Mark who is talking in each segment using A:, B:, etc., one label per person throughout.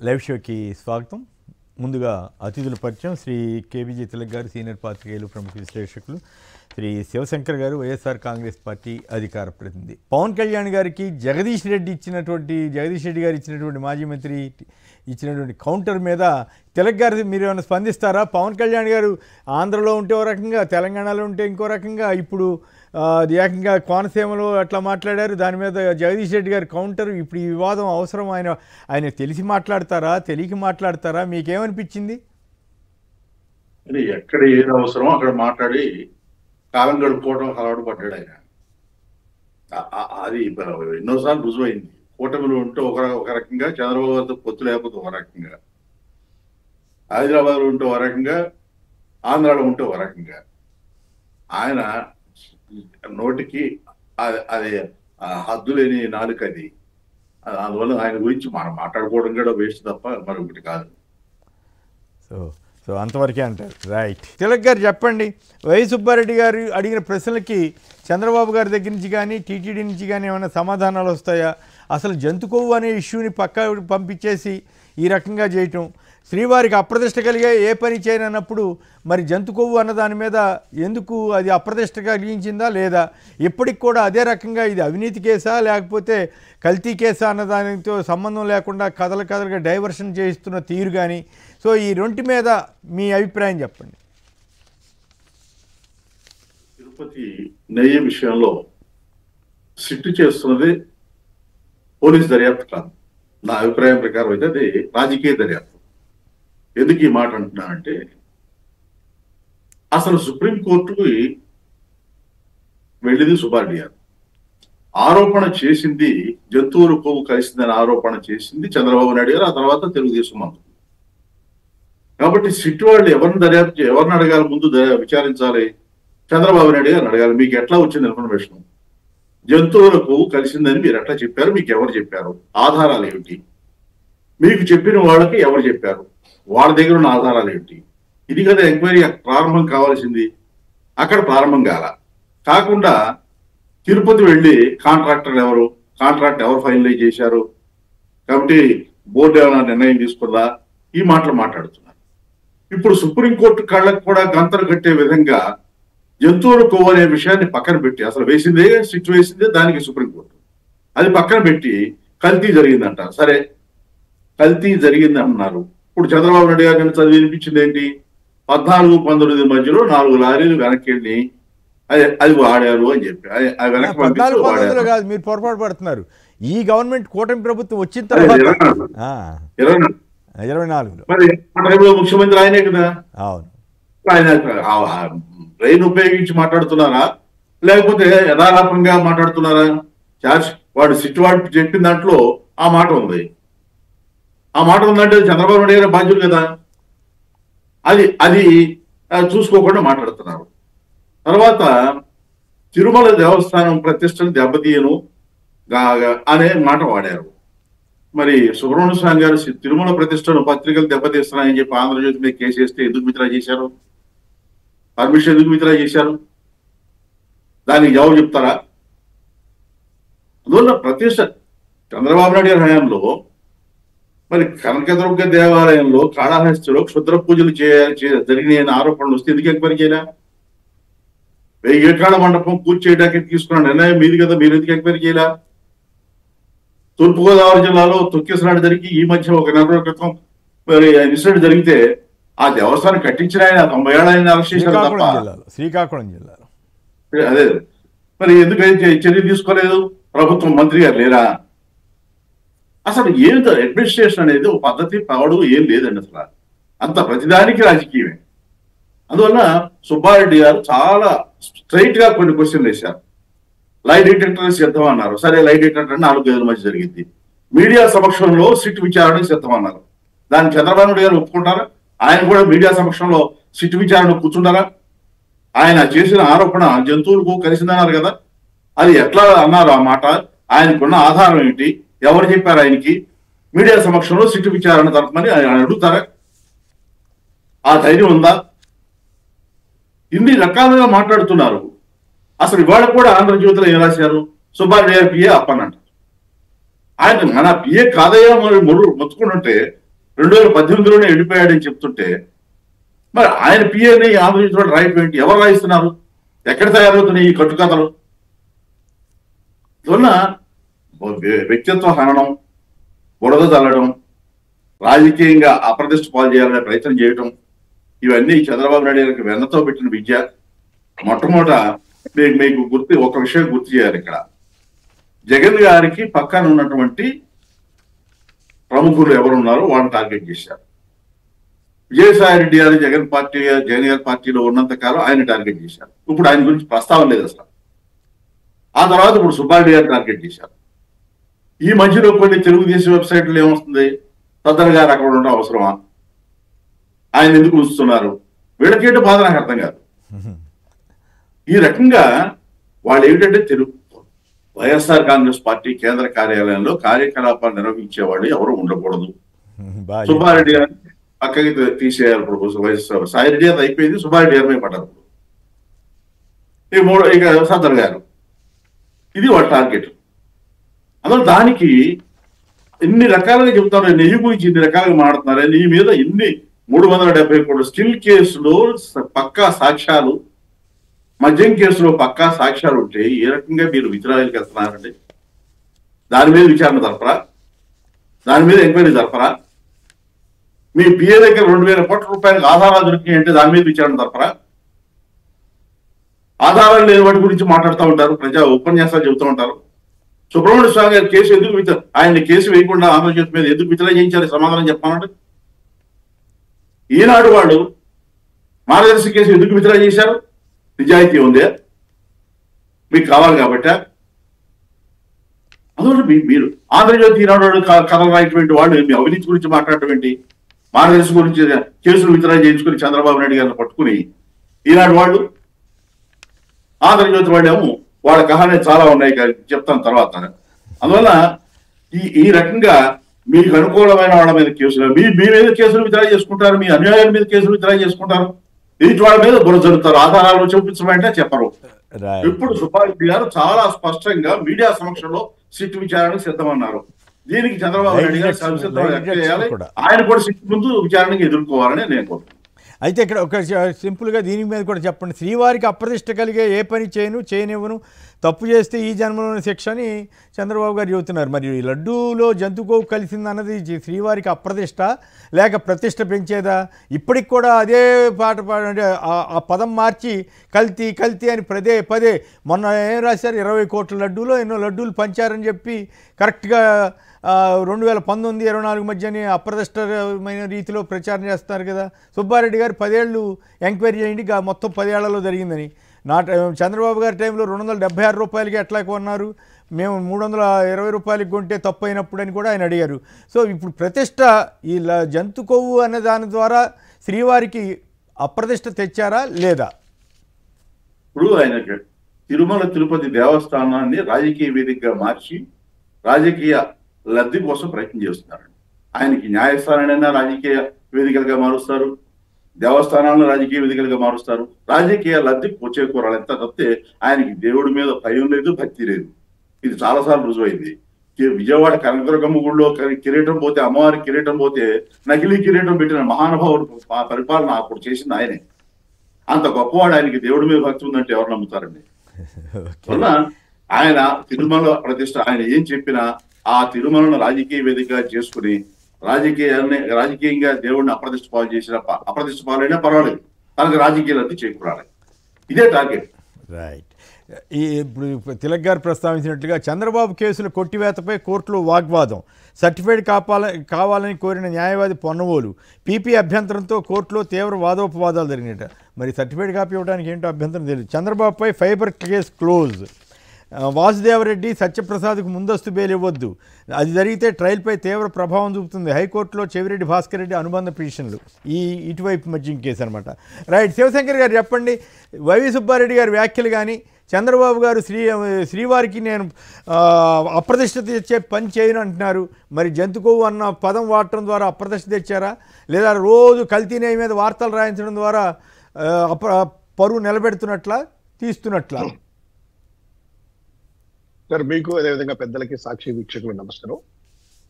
A: Live షోకి స్వాగతం. ముందుగా అతిథుల పరిచయం. శ్రీ కేబీజీ తిలక్ గారు, సీనియర్ పాత్రికేయులు, ప్రముఖ విశ్లేషకులు. శ్రీ శివశంకర్ గారు, వైఎస్ఆర్ కాంగ్రెస్ పార్టీ అధికార ప్రతినిధి. పవన్ కళ్యాణ్ గారికి జగదీష్ రెడ్డి గారు ఇచ్చినటువంటి మాజీ మంత్రి ఇచ్చినటువంటి కౌంటర్ మీద తిలక్ గారు మీరు ఏమైనా స్పందిస్తారా? పవన్ కళ్యాణ్ గారు ఆంధ్రలో ఉంటే ఓ రకంగా, తెలంగాణలో ఉంటే ఇంకో రకంగా, ఇప్పుడు ఏకంగా కోనసీమలో అట్లా మాట్లాడారు. దాని మీద జగదీష్ రెడ్డి గారు కౌంటర్. ఇప్పుడు ఈ వివాదం అవసరం? ఆయన తెలిసి మాట్లాడతారా, తెలియక మాట్లాడతారా? మీకేమనిపించింది?
B: ఎక్కడ ఏది అవసరమో అక్కడ మాట్లాడి కాలం గడుపుకోవడం అలవాటు పడ్డాడు ఆయన. అది ఎన్నోసార్లు రుజువైంది. కూటమిలో ఉంటే ఒక రకంగా, చంద్రబాబు గారితో పొత్తు లేకపోతే ఒక రకంగా, హైదరాబాద్లో ఉంటే ఒక రకంగా, ఆంధ్రాలో ఉంటే ఒక రకంగా. ఆయన నోటికి అది హద్దు లేని నాలుక అది. అందువల్ల ఆయన గురించి మనం మాట్లాడుకోవడం కూడా వేస్ట్ తప్ప మరొకటి కాదు.
A: సో అంతవరకే అంటారు. రైట్. తిలక్ గారు చెప్పండి, వై సుబ్బారెడ్డి గారు అడిగిన ప్రశ్నలకి చంద్రబాబు గారి దగ్గర నుంచి కానీ, టీటీడీ నుంచి కానీ ఏమైనా సమాధానాలు వస్తాయా? అసలు జంతు కొవ్వు అనే ఇష్యూని పక్క పంపించేసి ఈ రకంగా చేయటం, శ్రీవారికి అప్రతిష్ట కలిగే ఏ పని చేయనన్నప్పుడు మరి జంతు కొవ్వు అన్న దాని మీద ఎందుకు అది అప్రతిష్ట కలిగించిందా లేదా? ఇప్పటికి కూడా అదే రకంగా ఇది అవినీతి కేసా లేకపోతే కల్తీ కేసా అన్న దానితో సంబంధం లేకుండా కథలుగా డైవర్షన్ చేయిస్తున్న తీరు కానీ, సో ఈ రెంటి మీద మీ అభిప్రాయం చెప్పండి.
B: తిరుపతి నెయ్యి విషయంలో సిట్టు చేస్తున్నది పోలీస్ దర్యాప్తు కాదు. నా అభిప్రాయం ప్రకారం అయితే అది రాజకీయ దర్యాప్తు. ఎందుకు ఈ మాట అంటున్నానంటే, అసలు సుప్రీంకోర్టుకి వెళ్ళింది సుబ్బారెడ్డి గారు. ఆరోపణ చేసింది జంతువులు కొవ్వు కలిసిందని ఆరోపణ చేసింది చంద్రబాబు నాయుడు గారు, ఆ తర్వాత తెలుగుదేశం మంత్రులు. కాబట్టి సిట్ వాళ్ళు ఎవరిని అడగాలి? ముందు విచారించాలి, చంద్రబాబు నాయుడు గారిని అడగాలి. మీకు ఎట్లా వచ్చింది ఇన్ఫర్మేషన్? జంతువుల కొవ్వు కలిసిందని మీరు ఎట్లా చెప్పారు? మీకు ఎవరు చెప్పారు? ఆధారాలు ఏమిటి? మీకు చెప్పిన వాళ్ళకి ఎవరు చెప్పారు? వాళ్ళ దగ్గర ఉన్న ఆధారాలు ఏమిటి? ఇది కదా ఎంక్వైరీ ప్రారంభం కావాల్సింది. అక్కడ ప్రారంభం కాకుండా తిరుపతి వెళ్ళి కాంట్రాక్ట్ ఎవరు ఫైనలైజ్ చేశారు, కాబట్టి బోర్డు ఏమైనా నిర్ణయం తీసుకుందా, ఈ మాటలు మాట్లాడుతున్నారు. ఇప్పుడు సుప్రీంకోర్టు కళ్ళకు కూడా గంతలు కట్టే విధంగా జంతువుల కొవ్వు అనే విషయాన్ని పక్కన పెట్టి, అసలు సిట్ వేసిందే దానికి సుప్రీంకోర్టు, అది పక్కన పెట్టి కల్తీ జరిగిందంటారు. సరే, కల్తీ జరిగింది అంటున్నారు. ఇప్పుడు చంద్రబాబు నాయుడు గారిని చదివి వినిపించింది ఏంటి? 14-19 మధ్యలో 4 లారీలు వెనక్కి వెళ్ళి అది వాడారు అని చెప్పి అది వెనక్కి పంపించారు.
A: కాదు, మీరు పొరపాటు పడుతున్నారు. ఈ గవర్నమెంట్ కూటమి ప్రభుత్వం వచ్చిన తర్వాత 24
B: మరి ముఖ్యమంత్రి ఆయనే కదా.
A: అవును.
B: ఆయన బ్రెయిన్ ఉపయోగించి మాట్లాడుతున్నారా లేకపోతే యథాలాపంగా మాట్లాడుతున్నారా? వాడు సిట్వాడు చెప్పిన దాంట్లో ఆ మాట ఉంది. ఆ మాట ఉందంటే చంద్రబాబు నాయుడు గారి బాధ్యులు కదా. అది చూసుకోకుండా మాట్లాడుతున్నారు. తర్వాత తిరుమల దేవస్థానం ప్రతిష్టను దెబ్బతీయను అనే మాట వాడారు. మరి సుబ్రహ్మణ్య స్వామి గారు తిరుమల ప్రతిష్టను పత్రికలు దెబ్బతీస్తున్నాయని చెప్పి ఆంధ్రజ్యోతి మీద కేసు వేస్తే ఎందుకు విత్డ్రా చేశారు? పర్మిషన్ ఎందుకు విత్డ్రా చేశారు? దానికి జవాబు చెప్తారా? అందువల్ల ప్రతిష్ట చంద్రబాబు నాయుడు గారి హయాంలో మరి కనకదుర్గ దేవాలయంలో కాళహస్తిలో క్షుద్ర పూజలు జరిగిన ఆరోపణలు వస్తే ఎందుకు ఎంక్వైరీ చేయలే? 1000 ఎకరాల మండపం పూర్తి చేయడానికి తీసుకున్న నిర్ణయం మీది కదా, మీరు ఎందుకు ఎంక్వైరీ చేయలే? తూర్పుగోదావరి జిల్లాలో తొక్కిసలాట జరిగి ఈ మధ్య ఒక 4 రోజుల క్రితం మరి ఇన్సిడెంట్ జరిగితే ఆ దేవస్థానం కట్టించిన ఆయన 90 ఏళ్ళ ఆయన అరెస్ట్ చేశారు తప్ప.
A: శ్రీకాకుళం జిల్లాలో
B: అదే మరి ఎందుకైతే చర్య తీసుకోలేదు? ప్రభుత్వం మంత్రి గారు లేరా? అసలు ఏమిటో అడ్మినిస్ట్రేషన్ అనేది ఒక పద్ధతి పాడు ఏం లేదండి. అసలు అంత ప్రతిదానికి రాజకీయమే. అందువల్ల సుబ్బారెడ్డి గారు చాలా స్ట్రైట్ గా కొన్ని క్వశ్చన్లు వేశారు. లై డిటెక్టర్ సిద్ధం అన్నారు. సరే, లై డిటెక్టర్ 4 గదుల మధ్య జరిగింది. మీడియా సమక్షంలో సిట్ విచారణకు సిద్ధం అన్నారు. దాన్ని చంద్రబాబు నాయుడు గారు ఒప్పుకుంటారా? ఆయన కూడా మీడియా సమక్షంలో సిట్ విచారణ కూర్చుంటారా? ఆయన చేసిన ఆరోపణ జంతువులకు కలిసిందన్నారు కదా, అది ఎట్లా అన్నారు? ఆ మాట ఆయనకున్న ఆధారం ఏంటి? ఎవరు చెప్పారు ఆయనకి? మీడియా సమక్షంలో సిట్ విచారణ జరపమని ఆయన అడుగుతారా? ఆ ధైర్యం ఉందా? ఇన్ని రకాలుగా మాట్లాడుతున్నారు. అసలు ఇవాళ కూడా ఆంధ్రజ్యోతిలో ఏం రాశారు? సుబ్బారెడ్డి గారి పిఏ అప్పనంట. ఆయన మన పిఏ కాదయ్యా మరి మొత్తుకుంటుంటే 2018లోనే వెళ్ళిపోయాడని చెప్తుంటే మరి ఆయన పిఏని ఆంధ్రప్రదేశ్లో రాయటం ఏంటి? ఎవరు రాయిస్తున్నారు? ఎక్కడ తయారవుతున్నాయి ఈ కట్టుకథలు? అందువల్ల వ్యక్తిత్వ హననం, బురద చల్లడం, రాజకీయంగా అప్రతిష్ట పాలు చేయాలనే ప్రయత్నం చేయటం, ఇవన్నీ చంద్రబాబు నాయుడు గారికి వెన్నతో పెట్టిన విద్య. మొట్టమొదట మీకు ఒక విషయం గుర్తు చేయాలి. ఇక్కడ జగన్ గారికి పక్కన ఉన్నటువంటి ప్రముఖులు ఎవరున్నారో వాళ్ళని టార్గెట్ చేశారు. విజయసాయి రెడ్డి గారు జగన్ గారి పార్టీలో ఉన్నంత కాలం ఆయన టార్గెట్ చేశారు. ఇప్పుడు ఆయన గురించి ప్రస్తావన లేదు అసలు. ఆ తర్వాత ఇప్పుడు సుబ్బారెడ్డి గారు టార్గెట్ చేశారు. ఈ మధ్యలో కొన్ని తెలుగుదేశం వెబ్సైట్లు ఏమొస్తుంది, సద్దర్ గారు అక్కడ ఉండడం అవసరమా, ఆయన ఎందుకు ఉంచుతున్నారు, వీళ్ళకేంటో బాధ నాకు అర్థం కాదు. ఈ రకంగా వాళ్ళు ఏమిటంటే వైఎస్ఆర్ కాంగ్రెస్ పార్టీ కేంద్ర కార్యాలయంలో కార్యకలాపాలు నిర్వహించేవాళ్ళు ఎవరు ఉండకూడదు. సుబ్బారెడ్డి గారు పక్కకి తీసేయాలి. ఇప్పుడు వైఎస్ఆర్ సాయిరెడ్డి గారు అయిపోయింది, సుబ్బారెడ్డి గారి మీద పడ్డారు. ఇక సద్దర్ గారు, ఇది వాళ్ళ టార్గెట్. అందులో దానికి ఇన్ని రకాలుగా చెబుతారు, నెయ్యి గురించి ఇన్ని రకాలుగా మాట్లాడుతున్నారు. నెయ్యి మీద ఇన్ని 370 కోట్ల స్టిల్ కేసులో పక్కా సాక్ష్యాలు, మద్యం కేసులో పక్కా సాక్ష్యాలు ఉంటే ఏ రకంగా మీరు విచారణకి వెళ్తున్నారండి? దాని మీద విచారణ జరపరా? దాని మీద ఎంక్వైరీ జరపరా? మీ పిఏ దగ్గర 2000 కోట్ల రూపాయలకు ఆధారాలు దొరికినాయి అంటే దాని మీద విచారణ జరపరా? ఆధారాలు లేని వాటి గురించి మాట్లాడుతూ ఉంటారు, ప్రజా ఉపన్యాసాలు చెబుతూ ఉంటారు. సుబ్రహ్మణ్య స్వామి గారి కేసు ఎందుకు ఆయన కేసు వేయకుండా ఆంధ్రజ్యోతి మీద ఎందుకు విచారణ చేయించాలి? సమాధానం చెప్పానండి. ఈనాడు వాళ్ళు మార్గదర్శి కేసు ఎందుకు విచారణ చేశారు? నిజాయితీ ఉందే, మీకు కావాలి కాబట్టి. అందువల్ల మీరు ఆంధ్రజ్యోతి ఈనాడు కథలు రాయటువంటి వాళ్ళు మీ అవినీతి గురించి మాట్లాడటం ఏంటి? మార్గదర్శి గురించి కేసులు విచారణ చేయించుకుని చంద్రబాబు నాయుడు గారిని పట్టుకుని ఈనాడు వాళ్ళు, ఆంధ్రజ్యోతి వాళ్ళేమో వాళ్ళ కహానే చాలా ఉన్నాయి చెప్తాను తర్వాత. అందువల్ల ఈ రకంగా మీకు అనుకూలమైన వాళ్ళ మీద కేసులు, మీ మీద కేసులు విత్డ్రా చేసుకుంటారు, మీ అన్యాయాల మీద కేసులు విత్డ్రా చేసుకుంటారు, ఎదుటి వాళ్ళ మీద బుర్ర జరుగుతారు. ఆధారాలు చూపించమంటే చెప్పరు. ఇప్పుడు సుబ్బారెడ్డి గారు చాలా స్పష్టంగా మీడియా సమక్షంలో సిట్ విచారణకు సిద్ధమన్నారు. దీనికి చంద్రబాబు నాయుడు గారు చేయాలి, ఆయన కూడా సిట్ ముందు విచారణకు ఎదుర్కోవాలని నేను కోరుతున్నాను.
A: అయితే ఇక్కడ ఒక సింపుల్గా దీని మీద కూడా చెప్పండి. శ్రీవారికి అప్రతిష్ట కలిగే ఏ పని చేయనివ్వను, తప్పు చేస్తే ఈ జన్మలోని శిక్ష అని చంద్రబాబు గారు చెబుతున్నారు. మరి ఈ లడ్డూలో జంతుకోవు కలిసిందన్నది శ్రీవారికి అప్రతిష్ట లేక ప్రతిష్ట పెంచేదా? ఇప్పటికి కూడా అదే పాట పాడంటే ఆ పదం మార్చి కల్తీ అని పదే మొన్న ఏం రాశారు, 20 కోట్ల లడ్డూలో ఎన్నో లడ్డూలు పంచారని చెప్పి కరెక్ట్గా 2019-24 మధ్యని అప్రతిష్టమైన రీతిలో ప్రచారం చేస్తున్నారు కదా. సుబ్బారెడ్డి గారు 10 ఏళ్ళు ఎంక్వైరీ చేయండి, మొత్తం 10 ఏళ్లలో జరిగిందని. చంద్రబాబు గారి టైంలో 276 రూపాయలకి ఎట్లా కొన్నారు, మేము 320 రూపాయలకి కొంటే తప్పు అయినప్పుడు అని కూడా ఆయన అడిగారు. సో ఇప్పుడు ప్రతిష్ట ఈ జంతు కొవ్వు అనే దాని ద్వారా శ్రీవారికి అప్రతిష్ట తెచ్చారా లేదా?
B: ఇప్పుడు ఆయన తిరుమల తిరుపతి దేవస్థానాన్ని రాజకీయ వేదికగా మార్చి రాజకీయ లబ్ధి కోసం ప్రయత్నం చేస్తున్నారు. ఆయనకి న్యాయస్థానాలైనా రాజకీయ వేదికలుగా మారుస్తారు, దేవస్థానాలను రాజకీయ వేదికలుగా మారుస్తారు. రాజకీయ లబ్ధికి వచ్చే కూరాలు ఎంత తప్పితే ఆయనకి దేవుడి మీద భయం లేదు, భక్తి లేదు. ఇది చాలాసార్లు రుజువైంది. విజయవాడ కనకదుర్గమ్మ గుడిలో కిరీటం పోతే, అమ్మవారి కిరీటం పోతే నకిలీ కిరీటం పెట్టిన మహానుభావుడు పరిపాలన అప్పుడు చేసింది ఆయనే. అంత గొప్పవాడు, ఆయనకి దేవుడి మీద భక్తి ఉందంటే ఎవరు నమ్ముతారండి? వల్ల ఆయన తిరుమల ప్రతిష్ట, ఆయన ఏం చెప్పినా ఆ తిరుమలను రాజకీయ వేదికగా చేసుకుని రాజకీయంగా దేవుడిని అప్రతిష్ట పాలు చేసిన, అప్రతిష్ట పాలైనా పర్వాలేదు, తనకు రాజకీయాలన్నీ చేకూరాలి. ఇదే టార్గెట్.
A: రైట్. ఇప్పుడు తిలక్ గారు ప్రస్తావించినట్లుగా చంద్రబాబు కేసుల కొట్టివేతపై కోర్టులో వాగ్వాదం, సర్టిఫికేట్ కావాలని కోరిన న్యాయవాది పొన్నవోలు, పీపీ అభ్యంతరంతో కోర్టులో తీవ్ర వాదోపవాదాలు జరిగినట. మరి సర్టిఫికేట్ కాపీ ఇవ్వడానికి ఏంటో అభ్యంతరం తెలియదు. చంద్రబాబుపై ఫైబర్ కేసు క్లోజ్, వాసుదేవరెడ్డి సత్యప్రసాద్కు ముందస్తు బెయిల్ ఇవ్వద్దు, అది జరిగితే ట్రయల్పై తీవ్ర ప్రభావం చూపుతుంది, హైకోర్టులో చెవిరెడ్డి భాస్కర్ రెడ్డి అనుబంధ పిటిషన్లు. ఇటువైపు మధ్య కేసు అనమాట. రైట్. శివశంకర్ గారు చెప్పండి, వైవి సుబ్బారెడ్డి గారి వ్యాఖ్యలు కానీ చంద్రబాబు గారు శ్రీవారికి నేను అప్రతిష్ట తెచ్చే పని చేయను అంటున్నారు. మరి జంతుకోవు అన్న పదం వాడటం ద్వారా అప్రతిష్ట తెచ్చారా, లేదా రోజు కల్తీనే మీద వార్తలు రాయించడం ద్వారా పరువు నిలబెడుతున్నట్లా తీస్తున్నట్లా?
C: సార్, మీకు అదేవిధంగా పెద్దలకి, సాక్షి వీక్షకులు నమస్కారం.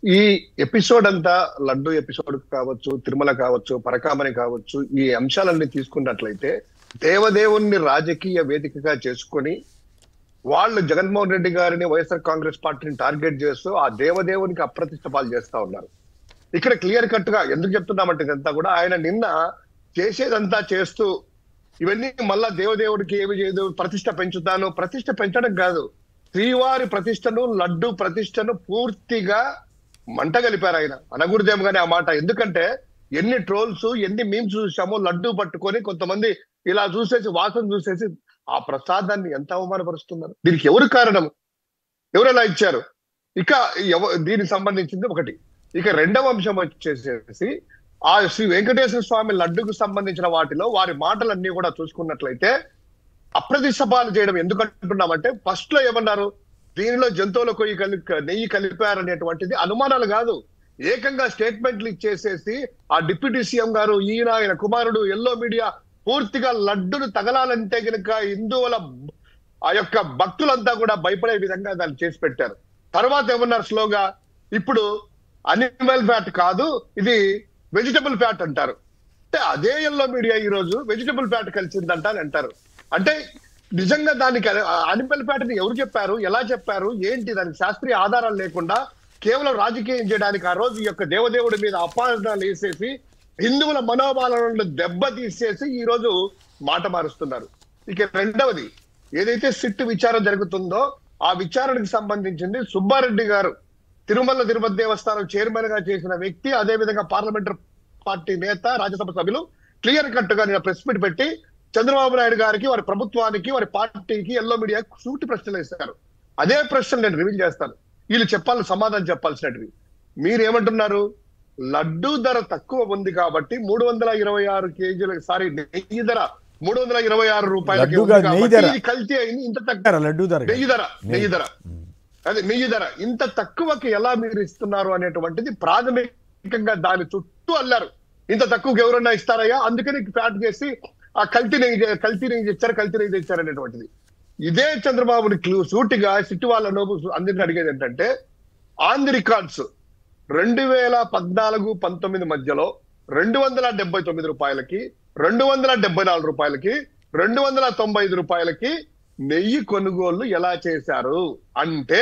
C: ఈ ఎపిసోడ్ అంతా లడ్డు ఎపిసోడ్ కావచ్చు, తిరుమల కావచ్చు, పరకామణి కావచ్చు, ఈ అంశాలన్నీ తీసుకున్నట్లయితే దేవదేవుణ్ణి రాజకీయ వేదికగా చేసుకొని వాళ్ళు జగన్మోహన్ రెడ్డి గారిని, వైఎస్ఆర్ కాంగ్రెస్ పార్టీని టార్గెట్ చేస్తూ ఆ దేవదేవునికి అప్రతిష్ట పాలు చేస్తా ఉన్నారు. ఇక్కడ క్లియర్ కట్ గా ఎందుకు చెప్తున్నామంటే ఇదంతా కూడా ఆయన నిన్న చేసేదంతా చేస్తూ ఇవన్నీ మళ్ళా దేవదేవుడికి ఏమి చేయదు, ప్రతిష్ట పెంచుతాను, ప్రతిష్ట పెంచడం కాదు, శ్రీవారి ప్రతిష్టను, లడ్డు ప్రతిష్టను పూర్తిగా మంట కలిపారు ఆయన. అనకూడదేమో కానీ ఆ మాట. ఎందుకంటే ఎన్ని ట్రోల్స్, ఎన్ని మీమ్స్ చూసామో, లడ్డు పట్టుకొని కొంతమంది ఇలా చూసేసి, వాసన చూసేసి ఆ ప్రసాదాన్ని ఎంత అవమానపరుస్తున్నారు. దీనికి ఎవరు కారణం, ఎవరెలా ఇచ్చారు? ఇక దీనికి సంబంధించింది ఒకటి. ఇక రెండవ అంశం వచ్చేసేసి ఆ శ్రీ వెంకటేశ్వర స్వామి లడ్డుకు సంబంధించిన వాటిలో వారి మాటలన్నీ కూడా చూసుకున్నట్లయితే అప్రతిష్ట పాలు చేయడం ఎందుకంటున్నామంటే, ఫస్ట్ లో ఏమన్నారు, దీనిలో జంతువుల నెయ్యి కలిపారనేటువంటిది అనుమానాలు కాదు, ఏకంగా స్టేట్మెంట్లు ఇచ్చేసేసి ఆ డిప్యూటీ సీఎం గారు, ఆయన కుమారుడు, ఎల్లో మీడియా పూర్తిగా లడ్డును తగలాలంటే గనుక హిందువుల ఆ యొక్క భక్తులంతా కూడా భయపడే విధంగా దాన్ని చేసి పెట్టారు. తర్వాత ఏమన్నారు స్లోగా, ఇప్పుడు అనిమల్ ఫ్యాట్ కాదు, ఇది వెజిటబుల్ ఫ్యాట్ అంటారు. అంటే అదే ఎల్లో మీడియా ఈ రోజు వెజిటబుల్ ఫ్యాట్ కలిసిందంట అని అంటారు. అంటే నిజంగా దానికి అనిమల్ ఫ్యాట్ ని ఎవరు చెప్పారు, ఎలా చెప్పారు, ఏంటి, దానికి శాస్త్రీయ ఆధారాలు లేకుండా కేవలం రాజకీయం చేయడానికి ఆ రోజు ఈ యొక్క దేవదేవుడి మీద అపార్థాలు వేసేసి హిందువుల మనోభావాలను దెబ్బ తీసేసి ఈ రోజు మాట మారుస్తున్నారు. ఇక రెండవది, ఏదైతే సిట్ విచారణ జరుగుతుందో ఆ విచారణకు సంబంధించింది సుబ్బారెడ్డి గారు తిరుమల తిరుపతి దేవస్థానం చైర్మన్ గా చేసిన వ్యక్తి, అదే విధంగా పార్లమెంటరీ పార్టీ నేత, రాజ్యసభ సభ్యులు క్లియర్ కట్ గా నేను ప్రెస్ మీట్ పెట్టి చంద్రబాబు నాయుడు గారికి, వారి ప్రభుత్వానికి, వారి పార్టీకి, ఎల్లో మీడియాకి సూటి ప్రశ్నలు వేస్తారు. అదే ప్రశ్నలు నేను రివీల్ చేస్తాను, వీళ్ళు సమాధానం చెప్పాల్సినవి. మీరేమంటున్నారు, లడ్డూ ధర తక్కువ ఉంది కాబట్టి 326 కేజీల నెయ్యి ధర 326 రూపాయలకి కల్తీ అయింది. ఇంత తక్కువ నెయ్యి ధర ఇంత తక్కువకి ఎలా మీరు ఇస్తున్నారు అనేటువంటిది ప్రాథమికంగా దాని చుట్టూ అల్లారు. ఇంత తక్కువకి ఎవరన్నా ఇస్తారయ్యా, అందుకని ఫ్యాట్ చేసి ఆ కల్తీ నెయ్యి తెచ్చారు అనేటువంటిది. ఇదే చంద్రబాబుని సూటిగా సిట్టు వాళ్ళ నోబు అందరిని అడిగేది ఏంటంటే, ఆన్ ది రికార్డ్స్ 2014-19 మధ్యలో 279 రూపాయలకి, 274 రూపాయలకి, 295 రూపాయలకి నెయ్యి కొనుగోళ్లు ఎలా చేశారు అంటే,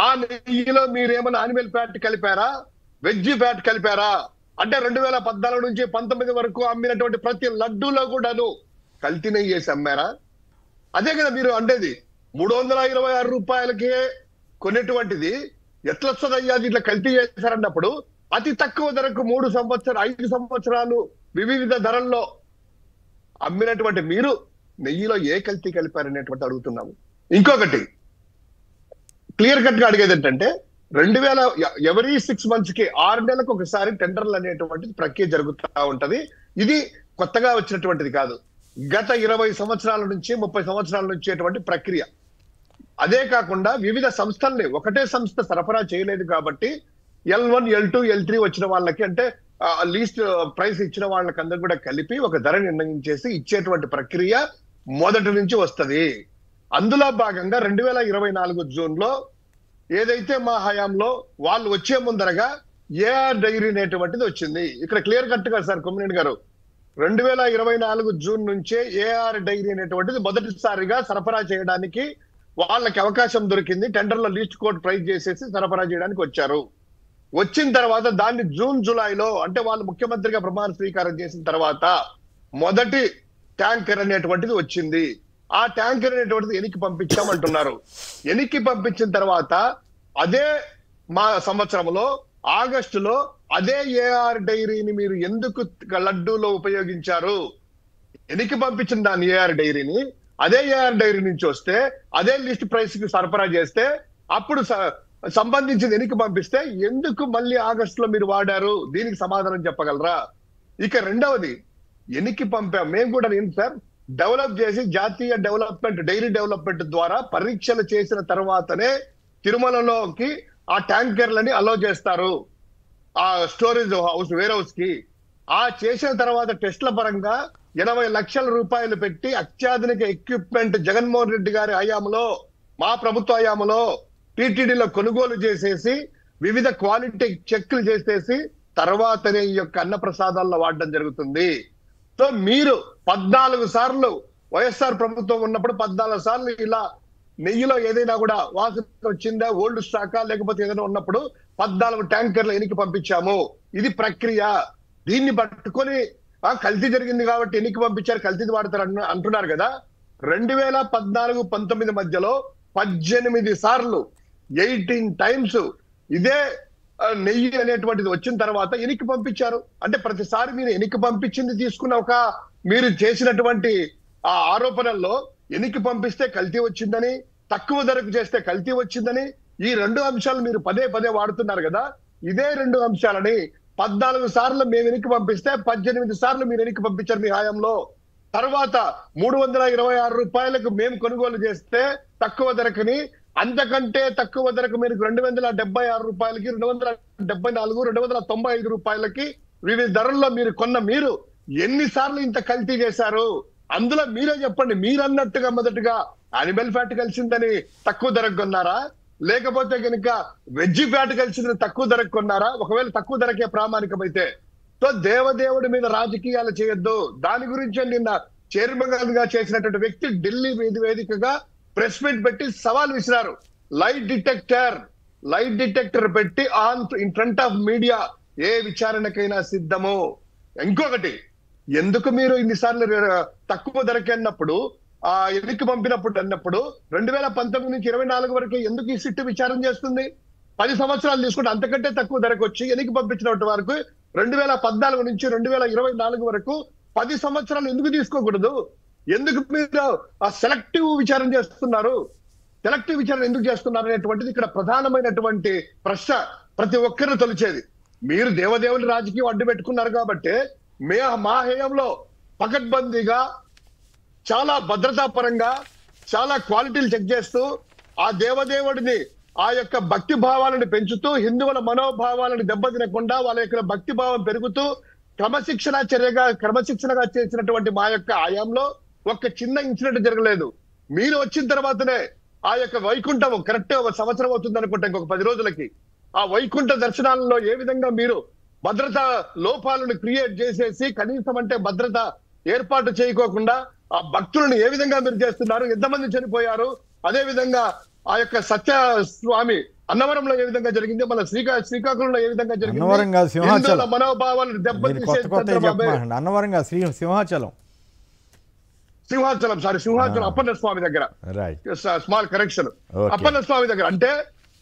C: ఆ నెయ్యిలో మీరేమన్నా యానిమల్ ఫ్యాట్ కలిపారా, వెజ్ ఫ్యాట్ కలిపారా అంటే 2014 నుంచి 19 వరకు అమ్మినటువంటి ప్రతి లడ్డూలో కూడాను కల్తీ నెయ్యి వేసి అమ్మారా? అదే కదా మీరు అండేది. 326 రూపాయలకే కొనేటువంటిది ఎట్లా వస్తుందయ్యా, ఇట్లా కల్తీ చేశారన్నప్పుడు అతి తక్కువ ధరకు 5 సంవత్సరాలు వివిధ ధరల్లో అమ్మినటువంటి మీరు నెయ్యిలో ఏ కల్తీ కలిపారనేటువంటి అడుగుతున్నాము. ఇంకొకటి క్లియర్ కట్ గా అడిగేది ఏంటంటే, 2000 ఎవరీ 6 months కి 6 నెలలకు ఒకసారి టెండర్లు అనేటువంటిది ప్రక్రియ జరుగుతూ ఉంటది. ఇది కొత్తగా వచ్చినటువంటిది కాదు, గత 20 సంవత్సరాల నుంచి 30 సంవత్సరాల నుంచి అటువంటి ప్రక్రియ. అదే కాకుండా వివిధ సంస్థల్ని ఒకటే సంస్థ సరఫరా చేయలేదు కాబట్టి L1, L2, L3 వచ్చిన వాళ్ళకి, అంటే లీస్ట్ ప్రైస్ ఇచ్చిన వాళ్ళకి అందరూ కూడా కలిపి ఒక ధర నిర్ణయించేసి ఇచ్చేటువంటి ప్రక్రియ మొదటి నుంచి వస్తది. అందులో భాగంగా 2024 జూన్లో ఏదైతే మా హయాంలో వాళ్ళు వచ్చే ముందరగా ఏఆర్ డైరీ అనేటువంటిది వచ్చింది. ఇక్కడ క్లియర్ కట్ గా సార్ కొమ్మినేని గారు, 2024 జూన్ నుంచే ఏఆర్ డైరీ అనేటువంటిది మొదటిసారిగా సరఫరా చేయడానికి వాళ్ళకి అవకాశం దొరికింది. టెండర్లో లీస్ట్ కోడ్ ప్రైస్ చేసేసి సరఫరా చేయడానికి వచ్చారు. వచ్చిన తర్వాత దాన్ని జూన్ జూలైలో, అంటే వాళ్ళు ముఖ్యమంత్రిగా ప్రమాణ స్వీకారం చేసిన తర్వాత మొదటి ట్యాంకర్ అనేటువంటిది వచ్చింది. ఆ ట్యాంకర్ అనేటువంటిది ఎనికి పంపించామంటున్నారు. ఎనికి పంపించిన తర్వాత అదే మా సంవత్సరంలో ఆగస్టులో అదే ఏఆర్ డైరీని మీరు ఎందుకు లడ్డూలో ఉపయోగించారు? ఎనికి పంపించిన దాన్ని ఏఆర్ డైరీని అదే ఏఆర్ డైరీ నుంచి వస్తే అదే లిస్ట్ ప్రైస్ కి సరఫరా చేస్తే అప్పుడు సంబంధించింది ఎనికి పంపిస్తే ఎందుకు మళ్ళీ ఆగస్టులో మీరు వాడారు? దీనికి సమాధానం చెప్పగలరా? ఇక రెండవది, ఎనికి పంపాం మేము కూడా నేను సార్ డెవలప్ చేసి జాతీయ డైరీ డెవలప్మెంట్ ద్వారా పరీక్షలు చేసిన తర్వాతనే తిరుమలలోకి ఆ ట్యాంకర్లని అలో చేస్తారు, ఆ స్టోరేజ్ హౌస్, వేర్ హౌస్ కి. ఆ చేసిన తర్వాత టెస్ట్ల పరంగా 80 లక్షల రూపాయలు పెట్టి అత్యాధునిక ఎక్విప్మెంట్ జగన్మోహన్ రెడ్డి గారి హయాంలో, మా ప్రభుత్వ హయాంలో టీటీడీలో కొనుగోలు చేసేసి వివిధ క్వాలిటీ చెక్లు చేసేసి తర్వాతనే ఈ యొక్క అన్న ప్రసాదాల్లో వాడడం జరుగుతుంది. సో మీరు 14 సార్లు వైఎస్ఆర్ ప్రభుత్వం ఉన్నప్పుడు 14 సార్లు ఇలా నెయ్యిలో ఏదైనా కూడా వాసన వచ్చిందా, ఓల్డ్ స్టాకా లేకపోతే ఏదైనా ఉన్నప్పుడు 14 ట్యాంకర్లు ఎనికి పంపించాము. ఇది ప్రక్రియ. దీన్ని పట్టుకొని కల్తీ జరిగింది కాబట్టి ఎనికి పంపించారు, కల్తీ వాడతారు అంటున్నారు కదా. 2014-19 మధ్యలో 18 సార్లు 18 టైమ్స్ ఇదే నెయ్యి అనేటువంటిది వచ్చిన తర్వాత ఎనికి పంపించారు. అంటే ప్రతిసారి మీరు ఎనికి పంపించింది తీసుకున్న ఒక మీరు చేసినటువంటి ఆ ఆరోపణల్లో ఎనికి పంపిస్తే కల్తీ వచ్చిందని, తక్కువ ధరకు చేస్తే కల్తీ వచ్చిందని ఈ 2 అంశాలు మీరు పదే పదే వాడుతున్నారు కదా. ఇదే 2 అంశాలని 14 సార్లు మేము వెనక్కి పంపిస్తే 18 సార్లు మీరు వెనక్కి పంపించారు మీ హయాంలో. తర్వాత 326 రూపాయలకు మేము కొనుగోలు చేస్తే తక్కువ ధరకని, అంతకంటే తక్కువ ధరకు మీరు 276 రూపాయలకి, 274, 295 రూపాయలకి వివిధ ధరల్లో మీరు కొన్న మీరు ఎన్నిసార్లు ఇంత కల్తీ చేశారు? అందులో మీరే చెప్పండి. మీరన్నట్టుగా మొదటగా యానిమల్ ఫ్యాట్ కలిసిందని తక్కువ ధరకు కొన్నారా, లేకపోతే కనుక వెజ్ ఫ్యాట్ కలిసిందని తక్కువ ధరకు కొన్నారా? ఒకవేళ తక్కువ ధరకే ప్రామాణికమైతే సో దేవదేవుడి మీద రాజకీయాలు చేయొద్దు. దాని గురించి నిన్న చైర్మన్ గా చేసినటువంటి వ్యక్తి ఢిల్లీ వేదికగా ప్రెస్ మీట్ పెట్టి సవాల్ విసిరారు. లైట్ డిటెక్టర్ పెట్టి on in front of media ఏ విచారణకైనా సిద్ధము. ఇంకొకటి, ఎందుకు మీరు ఇన్నిసార్లు తక్కువ ధరకి అన్నప్పుడు ఎన్నిక పంపినప్పుడు అన్నప్పుడు 2019 నుంచి 24 వరకు ఎందుకు ఈ సిట్టు విచారణ చేస్తుంది? 10 సంవత్సరాలు తీసుకుంటే అంతకంటే తక్కువ ధరకు వచ్చి ఎన్నిక పంపించినట్టు వరకు 2014 నుంచి 2024 వరకు 10 సంవత్సరాలు ఎందుకు తీసుకోకూడదు? ఎందుకు మీరు సెలెక్టివ్ విచారణ చేస్తున్నారు? సెలెక్టివ్ విచారణ ఎందుకు చేస్తున్నారు అనేటువంటిది ఇక్కడ ప్రధానమైనటువంటి ప్రశ్న ప్రతి ఒక్కరిని తొలిచేది. మీరు దేవదేవుని రాజకీయం అడ్డు పెట్టుకున్నారు కాబట్టి మా హయాంలో పకడ్బందీగా చాలా భద్రతా పరంగా చాలా క్వాలిటీలు చెక్ చేస్తూ ఆ దేవదేవుడిని ఆ యొక్క భక్తి భావాలను పెంచుతూ హిందువుల మనోభావాలను దెబ్బతినకుండా వాళ్ళ యొక్క భక్తి భావం పెరుగుతూ క్రమశిక్షణగా చేసినటువంటి మా యొక్క ఆయాంలో ఒక్క చిన్న ఇన్సిడెంట్ జరగలేదు. మీరు వచ్చిన తర్వాతనే ఆ యొక్క వైకుంఠం కరెక్ట్ 1 సంవత్సరం అవుతుంది అనుకుంటా, ఇంకొక 10 రోజులకి ఆ వైకుంఠ దర్శనాలలో ఏ విధంగా మీరు భద్రతా లోపాలను క్రియేట్ చేసేసి కనీసం అంటే భద్రత ఏర్పాటు చేయకోకుండా ఆ భక్తులను ఏ విధంగా మీరు చేస్తున్నారు, ఎంతమంది చనిపోయారు, అదే విధంగా ఆ యొక్క సత్య స్వామి అన్నవరంలో ఏ విధంగా జరిగింది, మన శ్రీకాకుళంలో ఏ విధంగా జరిగింది, మనోభావాలను సింహాచలం అప్పన్న స్వామి దగ్గర స్మాల్ కరెక్షన్ అప్పన్న స్వామి దగ్గర అంటే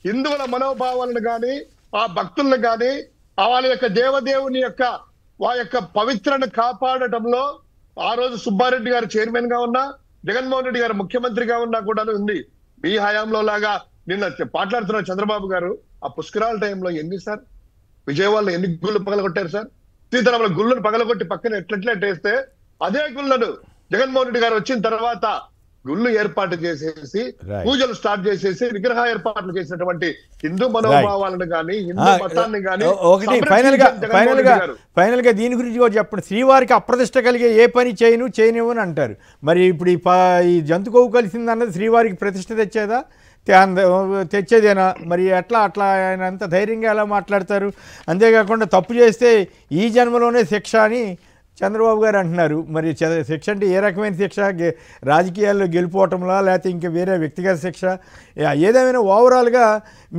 C: హిందువుల మనోభావాలను గాని ఆ భక్తులను గాని వాళ్ళ యొక్క దేవదేవుని యొక్క పవిత్రను కాపాడటంలో ఆ రోజు సుబ్బారెడ్డి గారు చైర్మన్ గా ఉన్నా, జగన్మోహన్ రెడ్డి గారు ముఖ్యమంత్రిగా ఉన్నా కూడా ఉంది. మీ హయాంలో లాగా నిన్న మాట్లాడుతున్న చంద్రబాబు గారు ఆ పుష్కరాల టైంలో ఎన్ని సార్ విజయవాడలో ఎన్ని గుళ్ళు పగలగొట్టారు సార్? సీతారాముల గుళ్ళను పగలగొట్టి పక్కన ఎట్లెట్లేస్తే అదే గుళ్ళను జగన్మోహన్ రెడ్డి గారు వచ్చిన తర్వాత గుళ్ళు ఏర్పాటు చేసేసి పూజలు స్టార్ట్ చేసేసి విగ్రహ ఏర్పాట్లు చేసినటువంటి హిందూ మనోభావాలను కానీ హిందూ మతాన్ని కానీ
A: ఒకటి ఫైనల్ గా దీని గురించి కూడా చెప్పండి. శ్రీవారికి అప్రతిష్ట కలిగే ఏ పని చేయనివ్వు అని అంటారు. మరి ఇప్పుడు ఈ జంతు కొవ్వు కలిసింది అన్నది శ్రీవారికి ప్రతిష్ట తెచ్చేదేనా? మరి అట్లా ఆయన అంత ధైర్యంగా ఎలా మాట్లాడతారు? అంతేకాకుండా తప్పు చేస్తే ఈ జన్మలోనే శిక్ష అని చంద్రబాబు గారు అంటున్నారు. మరి శిక్ష అంటే ఏ రకమైన శిక్ష? రాజకీయాల్లో గెలిపోవటంలా, లేకపోతే ఇంకా వేరే వ్యక్తిగత శిక్ష? ఏదేమైనా ఓవరాల్గా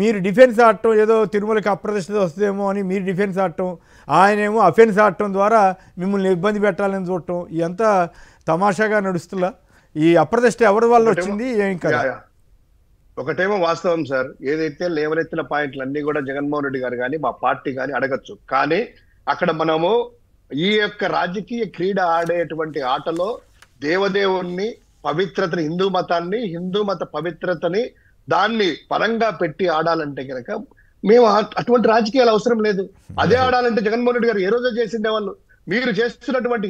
A: మీరు డిఫెన్స్ ఆడటం, ఏదో తిరుమలకి అప్రతిష్ట వస్తుందేమో అని మీరు డిఫెన్స్ ఆడటం, ఆయనేమో అఫెన్స్ ఆడటం ద్వారా మిమ్మల్ని ఇబ్బంది పెట్టాలని చూడటం, ఇదంతా తమాషాగా నడుస్తుందా? ఈ అప్రతిష్ట ఎవరి వల్ల వచ్చింది ఏం కదా?
C: ఒకటేమో వాస్తవం సార్, ఏదైతే లేవనెత్తిన పాయింట్లు అన్ని కూడా జగన్మోహన్ రెడ్డి గారు కానీ మా పార్టీ కానీ అడగచ్చు. కానీ అక్కడ మనము ఈ యొక్క రాజకీయ క్రీడ ఆడేటువంటి ఆటలో దేవదేవుణ్ణి పవిత్రతని, హిందూ మతాన్ని, హిందూ మత పవిత్రతని దాన్ని పరంగా పెట్టి ఆడాలంటే కనుక మేము అటువంటి రాజకీయాలు అవసరం లేదు. అదే ఆడాలంటే జగన్మోహన్ రెడ్డి గారు ఏ రోజో చేసిండే వాళ్ళు. మీరు చేస్తున్నటువంటి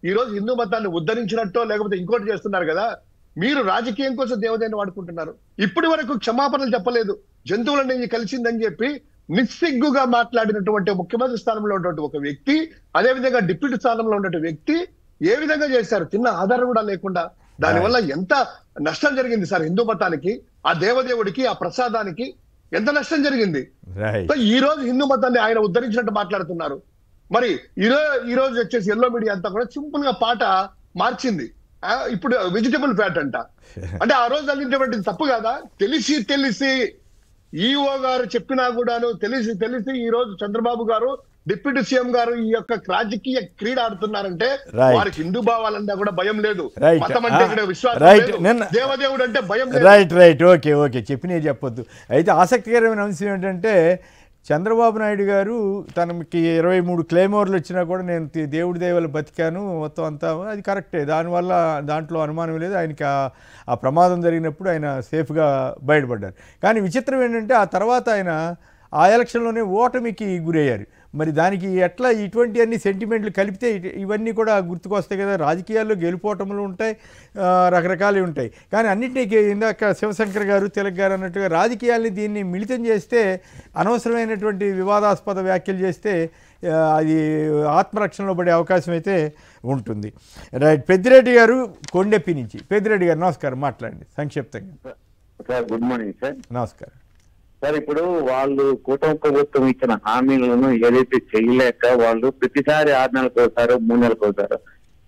C: ఈ రోజు హిందూ మతాన్ని ఉద్ధరించినట్టో లేకపోతే ఇంకోటి చేస్తున్నారు కదా. మీరు రాజకీయం కోసం దేవదేవుని వాడుకుంటున్నారు. ఇప్పటి వరకు క్షమాపణలు చెప్పలేదు. జంతువులన్నీ కలిసిందని చెప్పి నిస్సిగ్గుగా మాట్లాడినటువంటి ముఖ్యమంత్రి స్థానంలో ఉన్నటువంటి ఒక వ్యక్తి, అదే విధంగా డిప్యూటీ స్థానంలో ఉన్నటువంటి వ్యక్తి ఏ విధంగా చేశారు? చిన్న ఆధారం కూడా లేకుండా. దానివల్ల ఎంత నష్టం జరిగింది సార్ హిందూ మతానికి, ఆ దేవదేవుడికి, ఆ ప్రసాదానికి. ఎంత నష్టం జరిగింది.
A: రైట్
C: సో ఈ రోజు హిందూ మతాన్ని ఆయన ఉద్ధరించినట్టు మాట్లాడుతున్నారు. మరి ఈ రోజు వచ్చేసి ఎల్లో మీడియా అంతా కూడా సింపుల్ గా పాట మార్చింది. ఇప్పుడు వెజిటబుల్ ఫ్యాట్ అంట. అంటే ఆ రోజు జరిగినటువంటి తప్పు కాదా? తెలిసి ఈఓ గారు చెప్పినా కూడాను తెలిసి ఈ రోజు చంద్రబాబు గారు డిప్యూటీ సీఎం గారు ఈ యొక్క రాజకీయ క్రీడ ఆడుతున్నారంటే వారికి హిందూ భావాలన్నా కూడా భయం లేదు, మతం అంటే ఇక్కడ విశ్వాసం లేదు, దేవదేవుడు అంటే భయం లేదు.
A: రైట్ ఓకే చెప్పినవి చెప్పొద్దు. అయితే ఆసక్తికరమైన అంశం ఏంటంటే చంద్రబాబు నాయుడు గారు తనకి 23 క్లెయిమోర్లు వచ్చినా కూడా నేను దేవుడి దేవలు బతికాను మొత్తం అంతా, అది కరెక్టే, దానివల్ల దాంట్లో అనుమానం లేదు. ఆయనకి ఆ ప్రమాదం జరిగినప్పుడు ఆయన సేఫ్గా బయటపడ్డారు. కానీ విచిత్రం ఏంటంటే ఆ తర్వాత ఆయన ఆ ఎలక్షన్లోనే ఓటమికి గురయ్యారు. మరి దానికి ఎట్లా ఇటువంటి అన్ని సెంటిమెంట్లు కలిపితే ఇవన్నీ కూడా గుర్తుకొస్తాయి కదా. రాజకీయాల్లో గెలుపోవటములు ఉంటాయి, రకరకాలు ఉంటాయి. కానీ అన్నింటినీ ఇందాక శివశంకర్ గారు తిలక్ గారు అన్నట్టుగా రాజకీయాల్ని దీన్ని మిళితం చేస్తే, అనవసరమైనటువంటి వివాదాస్పద వ్యాఖ్యలు చేస్తే అది ఆత్మరక్షణలో పడే అవకాశం అయితే ఉంటుంది. రైట్, పెద్దిరెడ్డి గారు కొండెప్పి నుంచి. పెద్దిరెడ్డి గారు నమస్కారం, మాట్లాడండి సంక్షిప్తంగా.
D: Sir good morning sir.
A: నమస్కారం
D: సార్. ఇప్పుడు వాళ్ళు కూటమి ప్రభుత్వం ఇచ్చిన హామీలను ఏదైతే చేయలేక వాళ్ళు ప్రతిసారి 6 నెలలకు ఒకసారి 3 నెలలకు ఒకసారి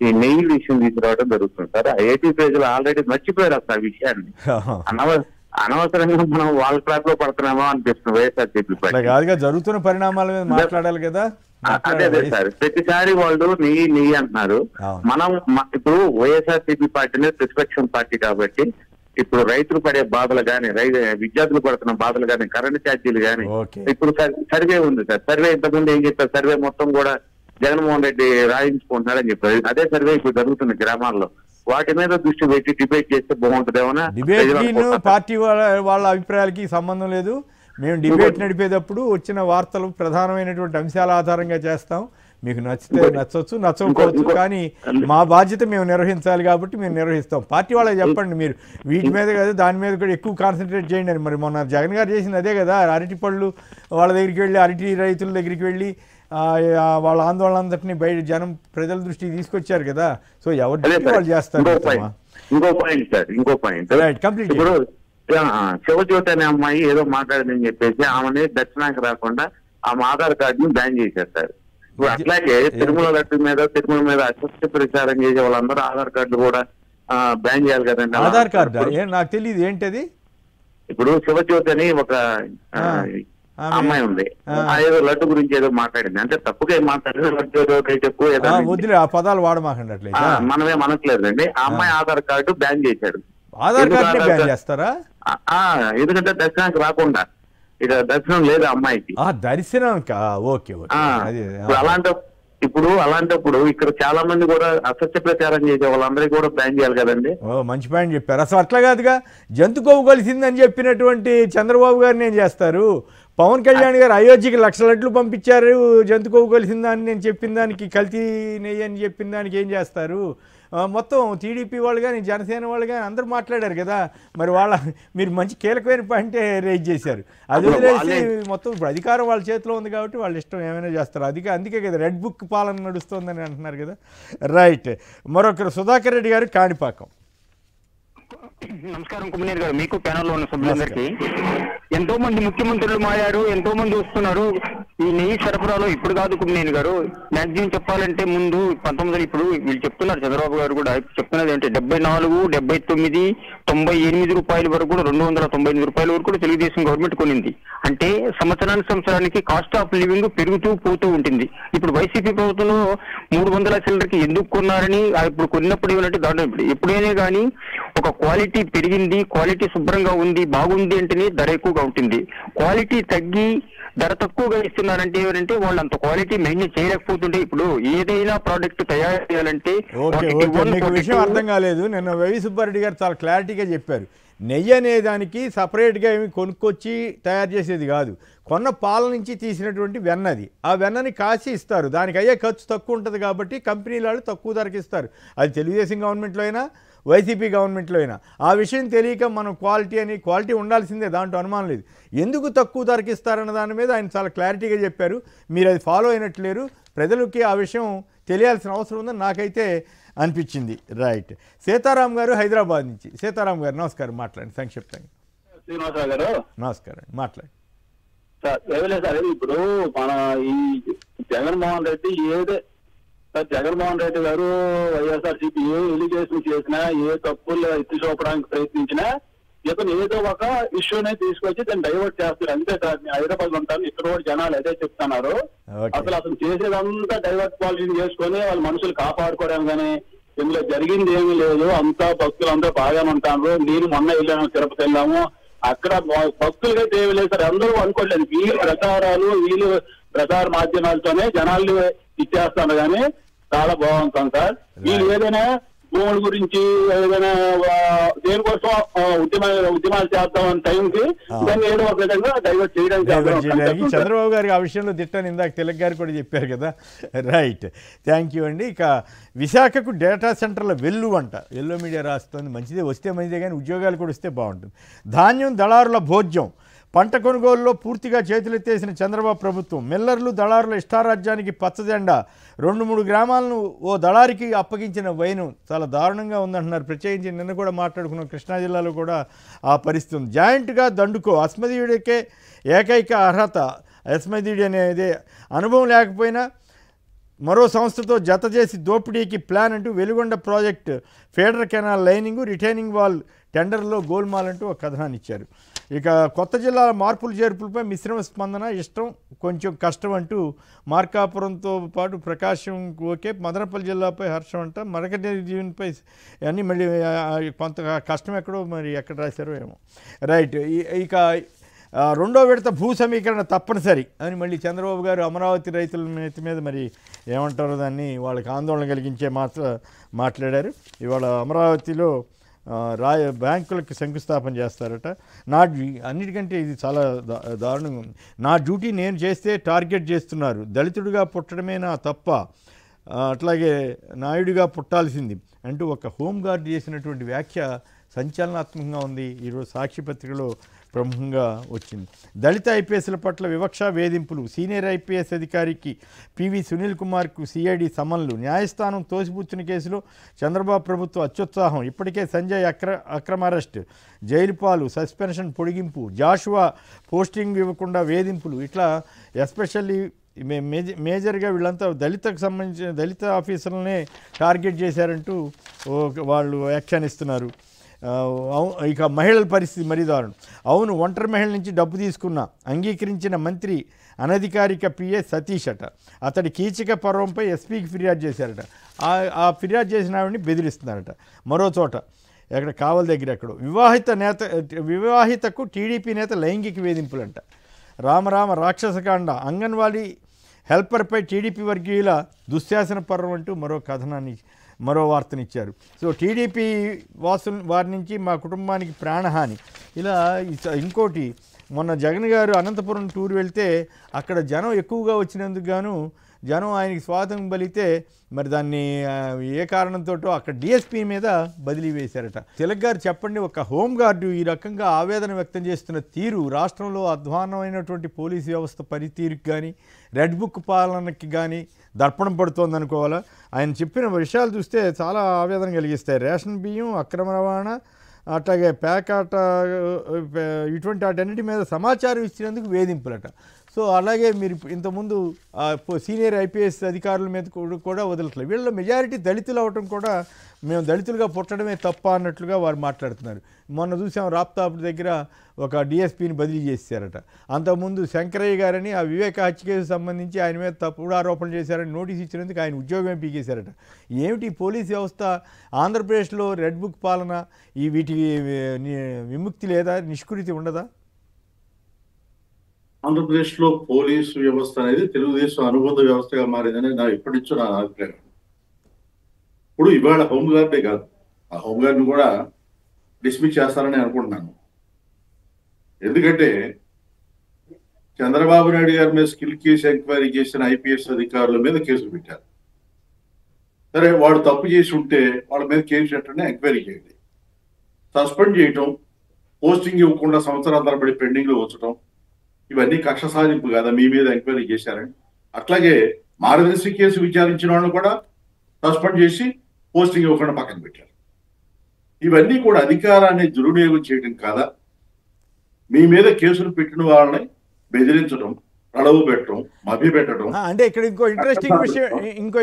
D: ఈ నెయ్యి విషయం తీసుకురావడం జరుగుతుంది సార్. ఏపీ ప్రజలు ఆల్రెడీ మర్చిపోయారు అసలు ఆ విషయాన్ని. అనవసరంగా మనం వాళ్ళ ట్రాక్ లో పడుతున్నామో అనిపిస్తుంది వైఎస్ఆర్సీపీ
A: కాదుగా, జరుగుతున్న పరిణామాల మీద మాట్లాడాలి కదా.
D: అదే సార్, ప్రతిసారి వాళ్ళు నెయ్యి అంటున్నారు. మనం ఇప్పుడు వైఎస్ఆర్సీపీ పార్టీనే ప్రతిపక్షం పార్టీ కాబట్టి ఇప్పుడు రైతులు పడే బాధలు కానీ, విద్యార్థులు పడుతున్న బాధలు కానీ, కరెంట్ ఛార్జీలు కానీ, ఇప్పుడు సర్వే ఉంది సార్. సర్వే ఇంతకుముందు ఏం చెప్పారు, సర్వే మొత్తం కూడా జగన్మోహన్ రెడ్డి రాయించుకుంటున్నారని చెప్పారు. అదే సర్వే ఇప్పుడు జరుగుతుంది గ్రామాల్లో. వాటి మీద దృష్టి పెట్టి డిబేట్ చేస్తే బాగుంటుందేమో.
A: పార్టీ వాళ్ళ అభిప్రాయాలకి సంబంధం లేదు. మేము డిబేట్ నడిపేటప్పుడు వచ్చిన వార్తలు ప్రధానమైనటువంటి అంశాల ఆధారంగా చేస్తాం. మీకు నచ్చితే నచ్చవచ్చు, నచ్చకపోవచ్చు, కానీ మా బాధ్యత మేము నిర్వహించాలి కాబట్టి మేము నిర్వహిస్తాం. పార్టీ వాళ్ళకి చెప్పండి, మీరు వీటి మీద కదా దాని మీద కూడా ఎక్కువ కాన్సన్ట్రేట్ చేయండి అని. మరి మొన్న జగన్ గారు చేసింది అదే కదా, అరటి పళ్ళు వాళ్ళ దగ్గరికి వెళ్ళి, అరటి రైతుల దగ్గరికి వెళ్ళి వాళ్ళ ఆందోళన అంతటిని బయట ప్రజల దృష్టికి తీసుకొచ్చారు కదా. సో ఎవరి వాళ్ళు చేస్తారు.
D: ఇంకో పాయింట్
A: కంప్లీట్.
D: ఇప్పుడు శివజ్యోతి అనే అమ్మాయి ఏదో మాట్లాడిందని చెప్పేసి ఆమెని దర్శనానికి రాకుండా ఆమె ఆధార్ కార్డుని బ్యాన్ చేసేస్తారు. ఇప్పుడు అట్లాగే తిరుమల లడ్డు మీద, తిరుమల మీద అసత్య ప్రచారం చేసే వాళ్ళందరూ ఆధార్ కార్డులు కూడా బ్యాన్ చేయాలి కదండి.
A: ఆధార్ కార్డు నాకు తెలియదు ఏంటది.
D: ఇప్పుడు శివజ్యోతి అని ఒక అమ్మాయి ఉంది, ఏదో లడ్డు గురించి ఏదో మాట్లాడింది. అంటే తప్పుగా ఏం మాట్లాడింది, లడ్డు ఏదో ఎక్కువ
A: వదిలే ఆ పదాలు వాడమాకండి,
D: మనమే అనట్లేదండి. ఆ అమ్మాయి ఆధార్ కార్డు బ్యాన్ చేశాడు.
A: ఆధార్ కార్డు బ్యాన్ చేస్తారా?
D: ఎందుకంటే దర్శనానికి రాకుండా, ఇక దర్శనం లేదు అమ్మాయికి.
A: దర్శనం ఓకే.
D: అలాంటప్పుడు ఇక్కడ చాలా మంది కూడా అసత్య ప్రచారం చేసే వాళ్ళందరికీ కూడా బ్యాన్ చేయాలి కదండి.
A: మంచి పాయింట్ చెప్పారు. అసలు అట్లా కాదుగా, జంతు కొవ్వు కలిసిందని చెప్పినటువంటి చంద్రబాబు గారిని ఏం చేస్తారు? పవన్ కళ్యాణ్ గారు అయోధ్యకి 1,00,000 లడ్లు పంపించారు, జంతు కొవ్వు కలిసిందని నేను చెప్పిన దానికి, కల్తీ నెయ్యి అని చెప్పిన దానికి ఏం చేస్తారు? మొత్తం టీడీపీ వాళ్ళు కానీ, జనసేన వాళ్ళు కానీ అందరూ మాట్లాడారు కదా. మరి మీరు మంచి కీలకమైన పాయింటే రేజ్ చేశారు. అది వదిలేసి మొత్తం ఇప్పుడు అధికారం వాళ్ళ చేతిలో ఉంది కాబట్టి వాళ్ళ ఇష్టం ఏమైనా చేస్తారు. అందుకే కదా రెడ్ బుక్ పాలన నడుస్తుందని అంటున్నారు కదా. రైట్, మరొకరు సుధాకర్ రెడ్డి గారు కాణిపాకం.
E: నమస్కారం కుమ్మనీర్ గారు, మీకు ప్యానల్ లో ఉన్న సభ్యులందరికీ. ఎంతో మంది ముఖ్యమంత్రులు మారారు, ఎంతో మంది వస్తున్నారు ఈ నెయ్యి సరఫరాలో. ఇప్పుడు కాదు కుమ్మనీర్ గారు, మ్యాక్సిమం చెప్పాలంటే ముందు 19 ఇప్పుడు వీళ్ళు చెప్తున్నారు, చంద్రబాబు గారు కూడా చెప్తున్నది ఏంటంటే 74, 79, 98 రూపాయల వరకు కూడా 298 రూపాయల వరకు కూడా తెలుగుదేశం గవర్నమెంట్ కొనింది. అంటే సంవత్సరానికి కాస్ట్ ఆఫ్ లివింగ్ పెరుగుతూ పోతూ ఉంటుంది. ఇప్పుడు వైసీపీ ప్రభుత్వంలో 300 సిలిండర్కి ఎందుకు కొన్నారని, ఇప్పుడు కొన్నప్పుడు ఏమంటే దాంట్లో ఎప్పుడైనా కానీ ఒక క్వాలిటీ పెరిగింది, క్వాలిటీ శుభ్రంగా ఉంది, బాగుంది అంటేనే ధర ఎక్కువగా ఉంటుంది. క్వాలిటీ తగ్గి ధర తక్కువగా ఇస్తున్నారంటే ఏమంటే వాళ్ళు అంత క్వాలిటీ మెయింటైన్ చేయలేకపోతుంటే, ఇప్పుడు ఏదైనా ప్రోడక్ట్ తయారు చేయాలంటే
A: విషయం అర్థం కాలేదు. నిన్న వైవి సుబ్బారెడ్డి గారు చాలా క్లారిటీగా చెప్పారు. నెయ్యి అనే దానికి సపరేట్గా ఏమి కొనుక్కొచ్చి తయారు చేసేది కాదు, కొన్న పాల నుంచి తీసినటువంటి వెన్నది. ఆ వెన్నని కాసి ఇస్తారు, దానికి అయ్యే ఖర్చు తక్కువ ఉంటుంది కాబట్టి కంపెనీల వాళ్ళు తక్కువ ధరకి ఇస్తారు. అది తెలుగుదేశం గవర్నమెంట్లో అయినా వైసీపీ గవర్నమెంట్లో అయినా. ఆ విషయం తెలియక మనం క్వాలిటీ ఉండాల్సిందే, దాంట్లో అనుమానం లేదు. ఎందుకు తక్కువ ధరకి ఇస్తారన్న దాని మీద ఆయన చాలా క్లారిటీగా చెప్పారు. మీరు అది ఫాలో అయినట్లేరు, ప్రజలకి ఆ విషయం తెలియాల్సిన అవసరం ఉందని నాకైతే అనిపించింది. రైట్, సీతారాం గారు హైదరాబాద్ నుంచి. సీతారాం గారు నమస్కారం, మాట్లాడండి సంక్షిప్తంగా.
F: శ్రీనివాసరావు గారు
A: నమస్కారం, మాట్లాడు
F: సార్. ఏమలేదు సార్, ఇప్పుడు మన ఈ జగన్మోహన్ రెడ్డి సార్ జగన్మోహన్ రెడ్డి గారు వైఎస్ఆర్సీపీ ఏ ఎలిగేషన్ చేసినా, ఏ తప్పులు ఎత్తి చూపడానికి ప్రయత్నించినా ఇతను ఏదో ఒక ఇష్యూనే తీసుకొచ్చి దాన్ని డైవర్ట్ చేస్తారు అంతే సార్. నేను హైదరాబాద్ ఉంటాను, ఇక్కడ కూడా జనాలు అదే చెప్తున్నారు. అసలు చేసేదంతా డైవర్ట్ పాలిటిక్స్ చేసుకొని వాళ్ళ మనుషులు కాపాడుకోవడం కానీ ఇందులో జరిగింది ఏమీ లేదు. అంతా భక్తులు అందరూ బాగానే ఉంటారు. నేను మొన్న వెళ్ళాము, తిరుపతి వెళ్ళాము, అక్కడ భక్తులకైతే ఏమి లేదు సార్. అందరూ అనుకోలేదు, వీళ్ళు ప్రచారాలు వీళ్ళు ప్రచార మాధ్యమాలతోనే జనాలు ఇచ్చేస్తాను కానీ చాలా బాగుంటాం సార్. వీళ్ళు ఏదైనా భూముల గురించి ఏదైనా దేనికోసం ఉద్యమాలు చేద్దామని టైంకి దాన్ని ఏదో ఒక విధంగా డైవర్ట్ చేయడానికి
A: చంద్రబాబు గారికి ఆ విషయంలో తిట్టాను, ఇందాక తిలక్ గారు కూడా చెప్పారు కదా. రైట్, థ్యాంక్ యూ అండి. ఇక విశాఖకు డేటా సెంటర్ల వెల్లు అంట, ఎల్లో మీడియా రాస్తుంది. మంచిదే, వస్తే మంచిదే, కానీ ఉద్యోగాలు కూడా వస్తే బాగుంటుంది. ధాన్యం దళారుల భోజ్యం, పంట కొనుగోలులో పూర్తిగా చేతులెత్తేసిన చంద్రబాబు ప్రభుత్వం. మిల్లర్లు దళారుల ఇష్టారాజ్యానికి పచ్చజెండా. 2-3 గ్రామాలను ఓ దళారికి అప్పగించిన వైనం చాలా దారుణంగా ఉందంటున్నారు. ప్రత్యేకించి నిన్న కూడా మాట్లాడుకున్నాం, కృష్ణా జిల్లాలో కూడా ఆ పరిస్థితి ఉంది. జాయింట్గా దండుకో, అస్మదీయుడికే ఏకైక అర్హత. అస్మదీయుడి అనేది అనుభవం లేకపోయినా మరో సంస్థతో జత చేసి దోపిడీకి ప్లాన్ అంటూ Veligonda project feeder canal lining retaining wall టెండర్లో గోల్మాల్ అంటూ ఒక కథనాన్ని ఇచ్చారు. ఇక కొత్త జిల్లాల మార్పులు చేర్పులపై మిశ్రమ స్పందన, ఇష్టం కొంచెం కష్టం అంటూ మార్కాపురంతో పాటు ప్రకాశం ఓకే, మదనపల్లి జిల్లాపై హర్షం అంట, మరకటి జీవన్పై అన్నీ మళ్ళీ కొంత కష్టం ఎక్కడో మరి ఎక్కడ రాశారో ఏమో. రైట్, ఇక రెండో విడత భూ సమీకరణ తప్పనిసరి అని మళ్ళీ చంద్రబాబు గారు అమరావతి రైతుల మీద మరి ఏమంటారో దాన్ని వాళ్ళకి ఆందోళన కలిగించే మాట్లాడారు. ఇవాళ అమరావతిలో బ్యాంకులకు శంకుస్థాపన చేస్తారట. అన్నిటికంటే ఇది చాలా దారుణంగా ఉంది. నా డ్యూటీ నేను చేస్తే టార్గెట్ చేస్తున్నారు. దళితుడిగా పుట్టడమే నా తప్ప, అట్లాగే నాయుడిగా పుట్టాల్సింది అంటూ ఒక హోంగార్డ్ చేసినటువంటి వ్యాఖ్య సంచలనాత్మకంగా ఉంది. ఈరోజు సాక్షి పత్రికలో ప్రముఖంగా వచ్చింది. దళిత ఐపీఎస్ల పట్ల వివక్ష వేధింపులు, సీనియర్ ఐపీఎస్ అధికారికి పివి సునీల్ కుమార్కు సిఐడి సమన్లు, న్యాయస్థానం తోసిపుచ్చిన కేసులో చంద్రబాబు ప్రభుత్వం అత్యుత్సాహం. ఇప్పటికే సంజయ్ అక్రమ అరెస్ట్, జైలు పాలు, సస్పెన్షన్ పొడిగింపు, జాషువా పోస్టింగ్ ఇవ్వకుండా వేధింపులు, ఇట్లా ఎస్పెషల్లీ మేజర్గా వీళ్ళంతా దళితకు సంబంధించిన దళిత ఆఫీసర్లనే టార్గెట్ చేశారంటూ వాళ్ళు వ్యాఖ్యానిస్తున్నారు. ఇక మహిళల పరిస్థితి మరీ దారుణం. అవును, ఒంటరి మహిళ నుంచి డబ్బు తీసుకున్న అంగీకరించిన మంత్రి అనధికారిక పిఏ సతీష్ అట. అతడి కీచక పర్వంపై ఎస్పీకి ఫిర్యాదు చేశారట. ఆ ఫిర్యాదు చేసిన ఆవిడని బెదిరిస్తున్నారట. మరో చోట ఎక్కడ కావల దగ్గర ఎక్కడో వివాహితకు టీడీపీ నేత లైంగిక వేధింపులంట. రామరామ రాక్షసకాండ, అంగన్వాడీ హెల్పర్పై టీడీపీ వర్గీయుల దుశ్శాసన పర్వం అంటూ మరో వార్తనిచ్చారు. సో టీడీపీ వారి నుంచి మా కుటుంబానికి ప్రాణహాని. ఇలా ఇంకోటి, మొన్న జగన్ గారు అనంతపురం టూర్ వెళ్తే అక్కడ జనం ఎక్కువగా వచ్చినందుకు గాను జనం ఆయనకి స్వాగతం పలికితే మరి దాన్ని ఏ కారణంతో అక్కడ డిఎస్పీ మీద బదిలీ వేశారట. తిలక్ గారు చెప్పండి, ఒక హోంగార్డు ఈ రకంగా ఆవేదన వ్యక్తం చేస్తున్న తీరు రాష్ట్రంలో అధ్వాన్నమైనటువంటి పోలీసు వ్యవస్థ పనితీరుకి కానీ రెడ్ బుక్ పాలనకి కానీ దర్పణం పడుతోంది అనుకోవాలా. ఆయన చెప్పిన విషయాలు చూస్తే చాలా ఆవేదన కలిగిస్తాయి. రేషన్ బియ్యం అక్రమ రవాణా, అట్లాగే ప్యాకాట, ఇటువంటి వాటన్నిటి మీద సమాచారం ఇచ్చినందుకు వేధింపులట. సో అలాగే మీరు ఇంతకుముందు సీనియర్ ఐపీఎస్ అధికారుల మీద కూడా వదలట్లేదు. వీళ్ళ మెజారిటీ దళితులు అవటం కూడా మేము దళితులుగా పుట్టడమే తప్ప అన్నట్లుగా వారు మాట్లాడుతున్నారు. మొన్న చూసాం రాప్తాపు దగ్గర ఒక డిఎస్పీని బదిలీ చేశారట. అంతకుముందు శంకరయ్య గారని ఆ వివేక హత్య కేసు సంబంధించి ఆయన మీద తప్పుడు ఆరోపణలు చేశారని నోటీస్ ఇచ్చినందుకు ఆయన ఉద్యోగమే పీకేశారట. ఏమిటి పోలీస్ వ్యవస్థ? ఆంధ్రప్రదేశ్లో రెడ్ బుక్ పాలన, వీటికి విముక్తి లేదా, నిష్కృతి ఉండదా?
B: ఆంధ్రప్రదేశ్లో పోలీసు వ్యవస్థ అనేది తెలుగుదేశం అనుబంధ వ్యవస్థగా మారిందని నా ఎప్పటి నుంచో నా అభిప్రాయం. ఇప్పుడు ఇవాళ హోంగార్డే కాదు, ఆ హోంగార్డ్ని కూడా డిస్మిస్ చేస్తారని అనుకుంటున్నాను. ఎందుకంటే చంద్రబాబు నాయుడు గారి మీద స్కిల్ కేసు ఎంక్వైరీ చేసిన ఐపీఎస్ అధికారుల మీద కేసులు పెట్టారు. సరే, వాడు తప్పు చేసి ఉంటే వాళ్ళ మీద కేసు పెట్టండి, ఎంక్వైరీ చేయండి. సస్పెండ్ చేయటం, పోస్టింగ్ ఇవ్వకుండా సంవత్సరాల తరబడి పెండింగ్లో ఉంచడం, ఇవన్నీ కక్ష సాధింపు కదా, మీ మీద ఎంక్వైరీ చేశారని. అట్లాగే మార్గదర్శి కేసు విచారించిన వాళ్ళని కూడా సస్పెండ్ చేసి పోస్టింగ్ ఇవ్వకుండా పక్కన పెట్టారు. ఇవన్నీ కూడా అధికారాన్ని దుర్వినియోగం చేయడం కాదా? మీ మీద కేసులు పెట్టిన వాళ్ళని బెదిరించడం, అడవు పెట్టడం, మభ్యపెట్టడం.
A: అంటే ఇక్కడ ఇంకో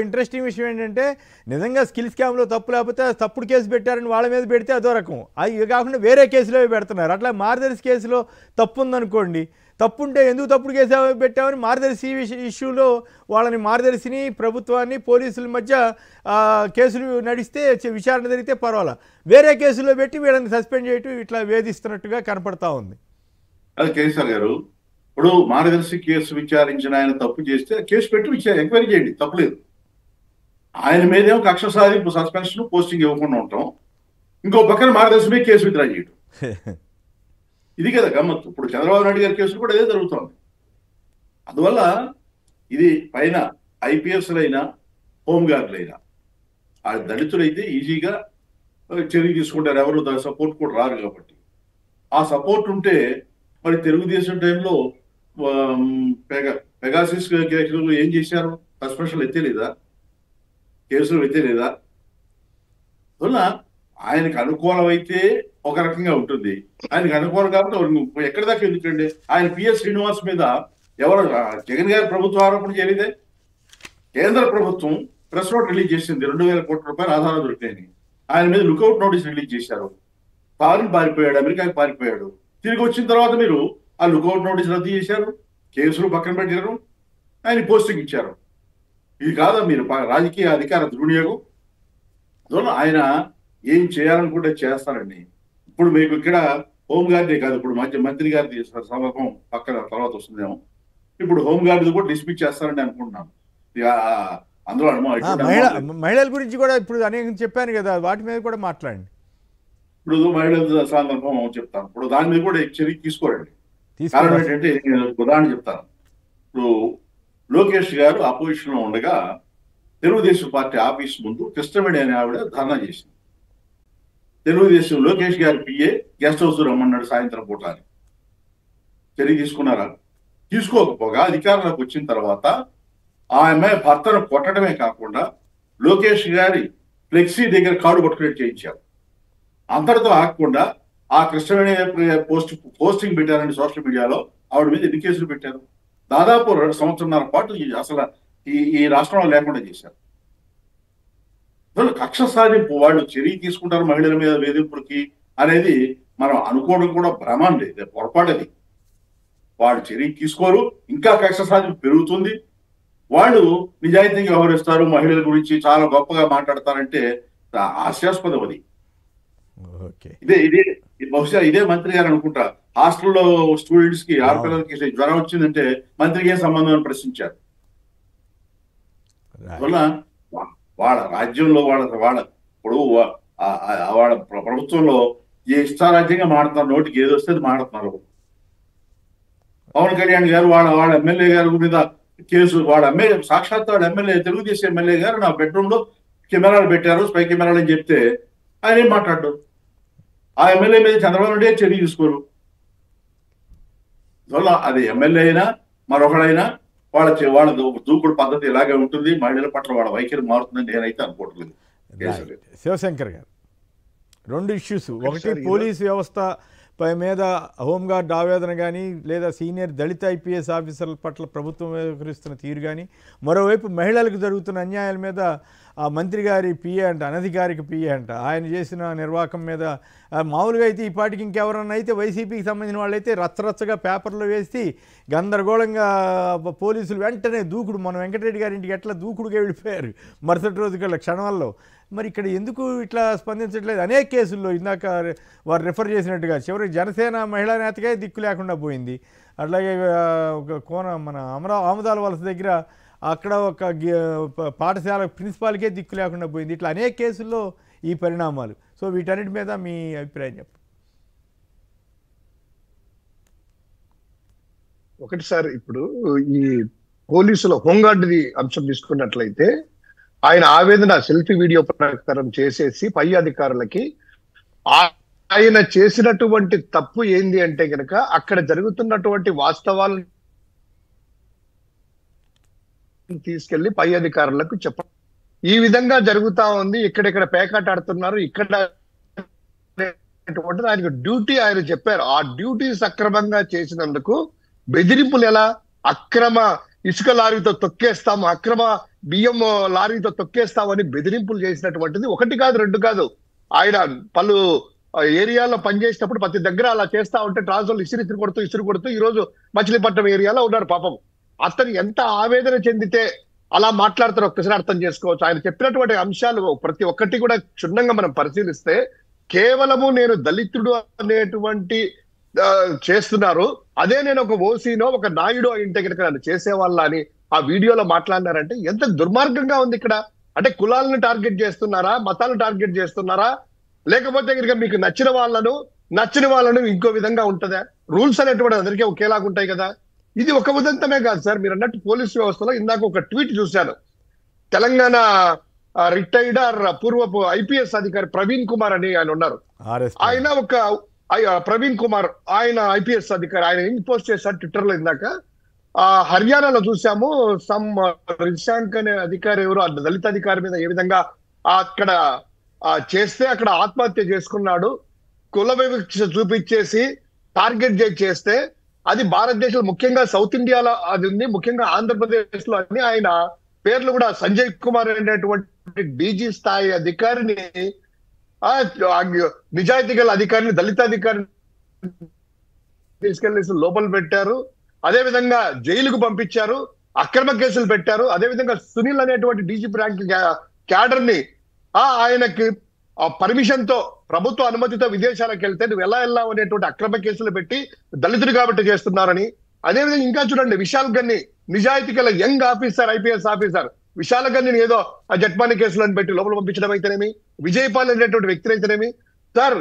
A: ఇంట్రెస్టింగ్ విషయం ఏంటంటే నిజంగా స్కిల్ స్కామ్లో తప్పు లేకపోతే తప్పుడు కేసు పెట్టారని వాళ్ళ మీద పెడితే అదో రకం, అది కాకుండా వేరే కేసులో పెడుతున్నారు. అట్లా మార్గదర్శి కేసులో తప్పు ఉందనుకోండి, తప్పు ఉంటే ఎందుకు తప్పుడు కేసు పెట్టామని మార్గదర్శి ఇష్యూలో వాళ్ళని మార్గదర్శిని ప్రభుత్వాన్ని పోలీసుల మధ్య కేసులు నడిస్తే విచారణ జరిగితే పర్వాలా, వేరే కేసులో పెట్టి వీళ్ళని సస్పెండ్ చేయటం ఇట్లా వేధిస్తున్నట్టుగా కనపడతా ఉంది.
B: అది కేసీఆర్ గారు ఇప్పుడు మార్గదర్శి కేసు విచారించిన ఆయన తప్పు చేస్తే కేసు పెట్టి ఎంక్వైరీ చేయండి, తప్పులేదు. ఆయన మీదేమో కక్ష సాధింపు, సస్పెన్షన్, పోస్టింగ్ ఇవ్వకుండా ఉంటాం, ఇంకో పక్కన మార్గదర్శి మీద కేసు విత్డ్రా చేయడం. ఇది కదా గమ్మత్తు. ఇప్పుడు చంద్రబాబు నాయుడు గారి కేసులు కూడా అదే జరుగుతుంది. అందువల్ల ఇది పైన ఐపీఎస్లైనా హోంగార్డులైనా ఆ దళితులైతే ఈజీగా చర్య తీసుకుంటారు, ఎవరు సపోర్ట్ కూడా రారు కాబట్టి. ఆ సపోర్ట్ ఉంటే మరి తెలుగుదేశం టైంలో పెగాసిస్ కేసులు ఏం చేశారు? సస్పెన్షన్లు ఎత్తేలేదా? కేసులు ఎత్తేలేదా? అందువల్ల ఆయనకు అనుకూలమైతే ఒక రకంగా ఉంటుంది, ఆయనకు అనుకూలం కాబట్టి ఎక్కడి దాకా ఎందుకండి. ఆయన పిఎస్ శ్రీనివాస్ మీద ఎవరు జగన్ గారి ప్రభుత్వం ఆరోపణ చేయలేదే. కేంద్ర ప్రభుత్వం ప్రెస్ నోట్ రిలీజ్ చేసింది, 2000 కోట్ల రూపాయలు ఆధారాలు దొరికాయని. ఆయన మీద లుకౌట్ నోటీస్ రిలీజ్ చేశారు. ఫారిన్ పారిపోయాడు, అమెరికాకి పారిపోయాడు. తిరిగి వచ్చిన తర్వాత మీరు ఆ లుకౌట్ నోటీస్ రద్దు చేశారు, కేసులు పక్కన పెట్టారు, ఆయన పోస్టింగ్ ఇచ్చారు. ఇది కాదా మీరు రాజకీయ అధికార దుర్వినియోగం? అందువల్ల ఆయన ఏం చేయాలనుకుంటే చేస్తారండి. ఇప్పుడు మీకు ఇక్కడ హోంగార్డే కాదు, ఇప్పుడు మంత్రి గారి సమర్పం పక్కన తర్వాత వస్తుందేమో, ఇప్పుడు హోంగార్డు కూడా డిస్మిస్ చేస్తారని అనుకుంటున్నాను. అందులో
A: మహిళల గురించి కూడా ఇప్పుడు అనేక చెప్పాను కదా, వాటి మీద కూడా మాట్లాడండి.
B: ఇప్పుడు మహిళల సందర్భం చెప్తాను, ఇప్పుడు దాని మీద కూడా చర్య తీసుకోరండి. కారణం ఏంటంటే ఉదాహరణ చెప్తాను. ఇప్పుడు లోకేష్ గారు అపోజిషన్ లో ఉండగా తెలుగుదేశం పార్టీ ఆఫీస్ ముందు కృష్ణవేణి అనే ఆవిడ ధర్నా చేసింది. తెలుగుదేశం లోకేష్ గారి పిఏ గెస్ట్ హౌస్ రమ్మన్నాడు సాయంత్రం పూట అని. చర్య తీసుకున్నారా? తీసుకోకపోగా అధికారంలోకి వచ్చిన తర్వాత ఆ అమ్మాయి భర్తను కొట్టడమే కాకుండా లోకేష్ గారి ఫ్లెక్సీ దగ్గర కాడు పట్టుకునేట్టు చేయించారు. అంతటితో ఆగకుండా ఆ కృష్ణవేణి పోస్టింగ్ పెట్టారండి సోషల్ మీడియాలో, ఆవిడ మీద ఎన్ని కేసులు పెట్టారు? దాదాపు 2 సంవత్సరాల పాటు అసలు ఈ రాష్ట్రంలో లేకుండా చేశారు. కక్ష సాధింపు, వాళ్ళు చర్య తీసుకుంటారు మహిళల మీద వేధింపులకి అనేది మనం అనుకోవడం కూడా భ్రమ అండి, పొరపాటది. వాళ్ళు చర్య తీసుకోరు, ఇంకా కక్ష సాధింపు పెరుగుతుంది. వాళ్ళు నిజాయితీగా వ్యవహరిస్తారు, మహిళల గురించి చాలా గొప్పగా మాట్లాడతారంటే హాస్యాస్పదం అది. ఇదే బహుశా ఇదే మంత్రి గారు అనుకుంటా హాస్టల్లో స్టూడెంట్స్ కి ఆడపిల్లలకి జ్వరం వచ్చిందంటే మంత్రికి ఏం సంబంధం అని ప్రశ్నించారు. వల్ల వాళ్ళ రాజ్యంలో వాళ్ళ ఇప్పుడు వాళ్ళ ప్రభుత్వంలో ఏ ఇష్టారాజ్యంగా మాడుతున్నారు, నోటికి ఏది వస్తే అది మాడుతున్నారు. పవన్ కళ్యాణ్ గారు వాళ్ళ ఎమ్మెల్యే గారి మీద కేసు, వాళ్ళ ఎమ్మెల్యే సాక్షాత్ వాళ్ళ ఎమ్మెల్యే తెలుగుదేశం ఎమ్మెల్యే గారు నా బెడ్రూమ్ లో కెమెరాలు పెట్టారు, స్పై కెమెరాలు అని చెప్తే ఆయన ఏం మాట్లాడు? ఆ ఎమ్మెల్యే మీద చంద్రబాబు నాయుడు చర్య తీసుకోరు. అందువల్ల అది ఎమ్మెల్యే అయినా మరొకడైనా వాళ్ళ దూకుడు పద్ధతి ఇలాగే ఉంటుంది, మహిళల పట్ల వాళ్ళ వైఖరి మారుతుందని నేనైతే అనుకోవట్లేదు.
A: శివశంకర్ గారు 2 ఇష్యూస్, ఒకటి పోలీసు వ్యవస్థ పై మీద హోంగార్డ్ ఆవేదన కానీ, లేదా సీనియర్ దళిత ఐపీఎస్ ఆఫీసర్ల పట్ల ప్రభుత్వం వ్యవహరిస్తున్న తీరు కానీ, మరోవైపు మహిళలకు జరుగుతున్న అన్యాయాల మీద ఆ మంత్రి గారి పిఏ అంట, అనధికారిక పిఏ అంట, ఆయన చేసిన నిర్వాహకం మీద మామూలుగా అయితే ఈ పాటికి ఇంకెవరన్నా అయితే వైసీపీకి సంబంధించిన వాళ్ళైతే రచ్చరచ్చగా పేపర్లో వేసి గందరగోళంగా పోలీసులు వెంటనే దూకుడు, మన వెంకటరెడ్డి గారి ఇంటికి ఎట్లా దూకుడుగా వెళ్ళిపోయారు మరుసటి రోజు కల్లా క్షణాల్లో. మరి ఇక్కడ ఎందుకు ఇట్లా స్పందించట్లేదు? అనేక కేసుల్లో ఇందాక వారు రిఫర్ చేసినట్టుగా చివరికి జనసేన మహిళా నేతగా దిక్కు లేకుండా పోయింది. అట్లాగే ఒక మన ఆముదాల వలస దగ్గర అక్కడ ఒక పాఠశాల ప్రిన్సిపాల్కే దిక్కు లేకుండా పోయింది. ఇట్లా అనేక కేసుల్లో ఈ పరిణామాలు. సో వీటన్నిటి మీద మీ అభిప్రాయం చెప్పండి.
C: ఒకటి సార్, ఇప్పుడు ఈ పోలీసుల హోంగార్డుది అంశం తీసుకున్నట్లయితే ఆయన ఆవేదన సెల్ఫీ వీడియో ప్రకారం చేసేసి పై అధికారులకి ఆయన చేసినటువంటి తప్పు ఏంది అంటే గనక అక్కడ జరుగుతున్నటువంటి వాస్తవాలను తీసుకెళ్లి పై అధికారులకు చెప్పడం. ఈ విధంగా జరుగుతా ఉంది, ఇక్కడెక్కడ పేకాట ఆడుతున్నారు, ఇక్కడ అనేటువంటిది ఆయనకు డ్యూటీ ఆయన చెప్పారు. ఆ డ్యూటీ సక్రమంగా చేసినందుకు బెదిరింపులు ఎలా? అక్రమ ఇసుక లారీతో తొక్కేస్తాము, అక్రమ బియ్యం లారీతో తొక్కేస్తామని బెదిరింపులు చేసినటువంటిది ఒకటి కాదు, రెండు కాదు. ఆయన పలు ఏరియాలో పనిచేసినప్పుడు ప్రతి దగ్గర అలా చేస్తా ఉంటే ట్రాన్స్ఫర్లు ఇసురు కొడుతూ ఈ రోజు మచిలీపట్నం ఏరియాలో ఉన్నారు పాపం. అతను ఎంత ఆవేదన చెందితే అలా మాట్లాడతారు ఒక్కసారి అర్థం చేసుకోవచ్చు. ఆయన చెప్పినటువంటి అంశాలు ప్రతి ఒక్కటి కూడా క్షుణ్ణంగా మనం పరిశీలిస్తే కేవలము నేను దళితుడు అనేటువంటి చేస్తున్నారు, అదే నేను ఒక ఓసీనో ఒక నాయుడు అయింటే కనుక నన్ను చేసేవాళ్ళ అని ఆ వీడియోలో మాట్లాడినారంటే ఎంత దుర్మార్గంగా ఉంది ఇక్కడ. అంటే కులాలను టార్గెట్ చేస్తున్నారా, మతాలను టార్గెట్ చేస్తున్నారా, లేకపోతే కనుక మీకు నచ్చిన వాళ్ళను ఇంకో విధంగా ఉంటుందా? రూల్స్ అనేటువంటి అందరికీ ఒకేలాగా ఉంటాయి కదా. ఇది ఒక ఉదంతమే కాదు సార్, మీరు అన్నట్టు పోలీసు వ్యవస్థలో ఇందాక ఒక ట్వీట్ చూశాను. తెలంగాణ రిటైర్డ్ పూర్వపు ఐపీఎస్ అధికారి ప్రవీణ్ కుమార్ అని ఆయన ఉన్నారు. ఆయన ఒక ప్రవీణ్ కుమార్ ఆయన ఐపీఎస్ అధికారి, ఆయన ఏం పోస్ట్ చేశారు ట్విట్టర్ లో ఇందాక. హర్యానాలో చూసాము, సమ్ రిషాంక్ అనే అధికారి ఎవరు దళిత అధికారి మీద ఏ విధంగా అక్కడ చేస్తే అక్కడ ఆత్మహత్య చేసుకున్నాడు. కుల వివక్ష చూపించేసి టార్గెట్ చేస్తే అది భారతదేశంలో ముఖ్యంగా సౌత్ ఇండియాలో అది ఉంది, ముఖ్యంగా ఆంధ్రప్రదేశ్ లో అని ఆయన పేర్లు కూడా సంజయ్ కుమార్ అనేటువంటి డీజీ స్థాయి అధికారిని, నిజాయితీ గల అధికారిని, దళిత అధికారిని తీసుకెళ్లి లోపల పెట్టారు. అదే విధంగా జైలుకు పంపించారు, అక్రమ కేసులు పెట్టారు. అదే విధంగా సునీల్ అనేటువంటి డీజీపీ ర్యాంక్ క్యాడర్ ని ఆయనకి పర్మిషన్ తో ప్రభుత్వ అనుమతితో విదేశాలకు వెళ్తే నువ్వు ఎలా వెళ్ళావు అనేటువంటి అక్రమ కేసులు పెట్టి దళితుడు కాబట్టి చేస్తున్నారని. అదేవిధంగా ఇంకా చూడండి, విశాల్ గన్ని నిజాయితీ గల young officer, IPS officer Vishal Ganni ఏదో ఆ జట్మాని కేసులను పెట్టి లోపల పంపించడం అయితేనేమి, విజయపాల్ అనేటువంటి వ్యక్తిని అయితేనేమి, సార్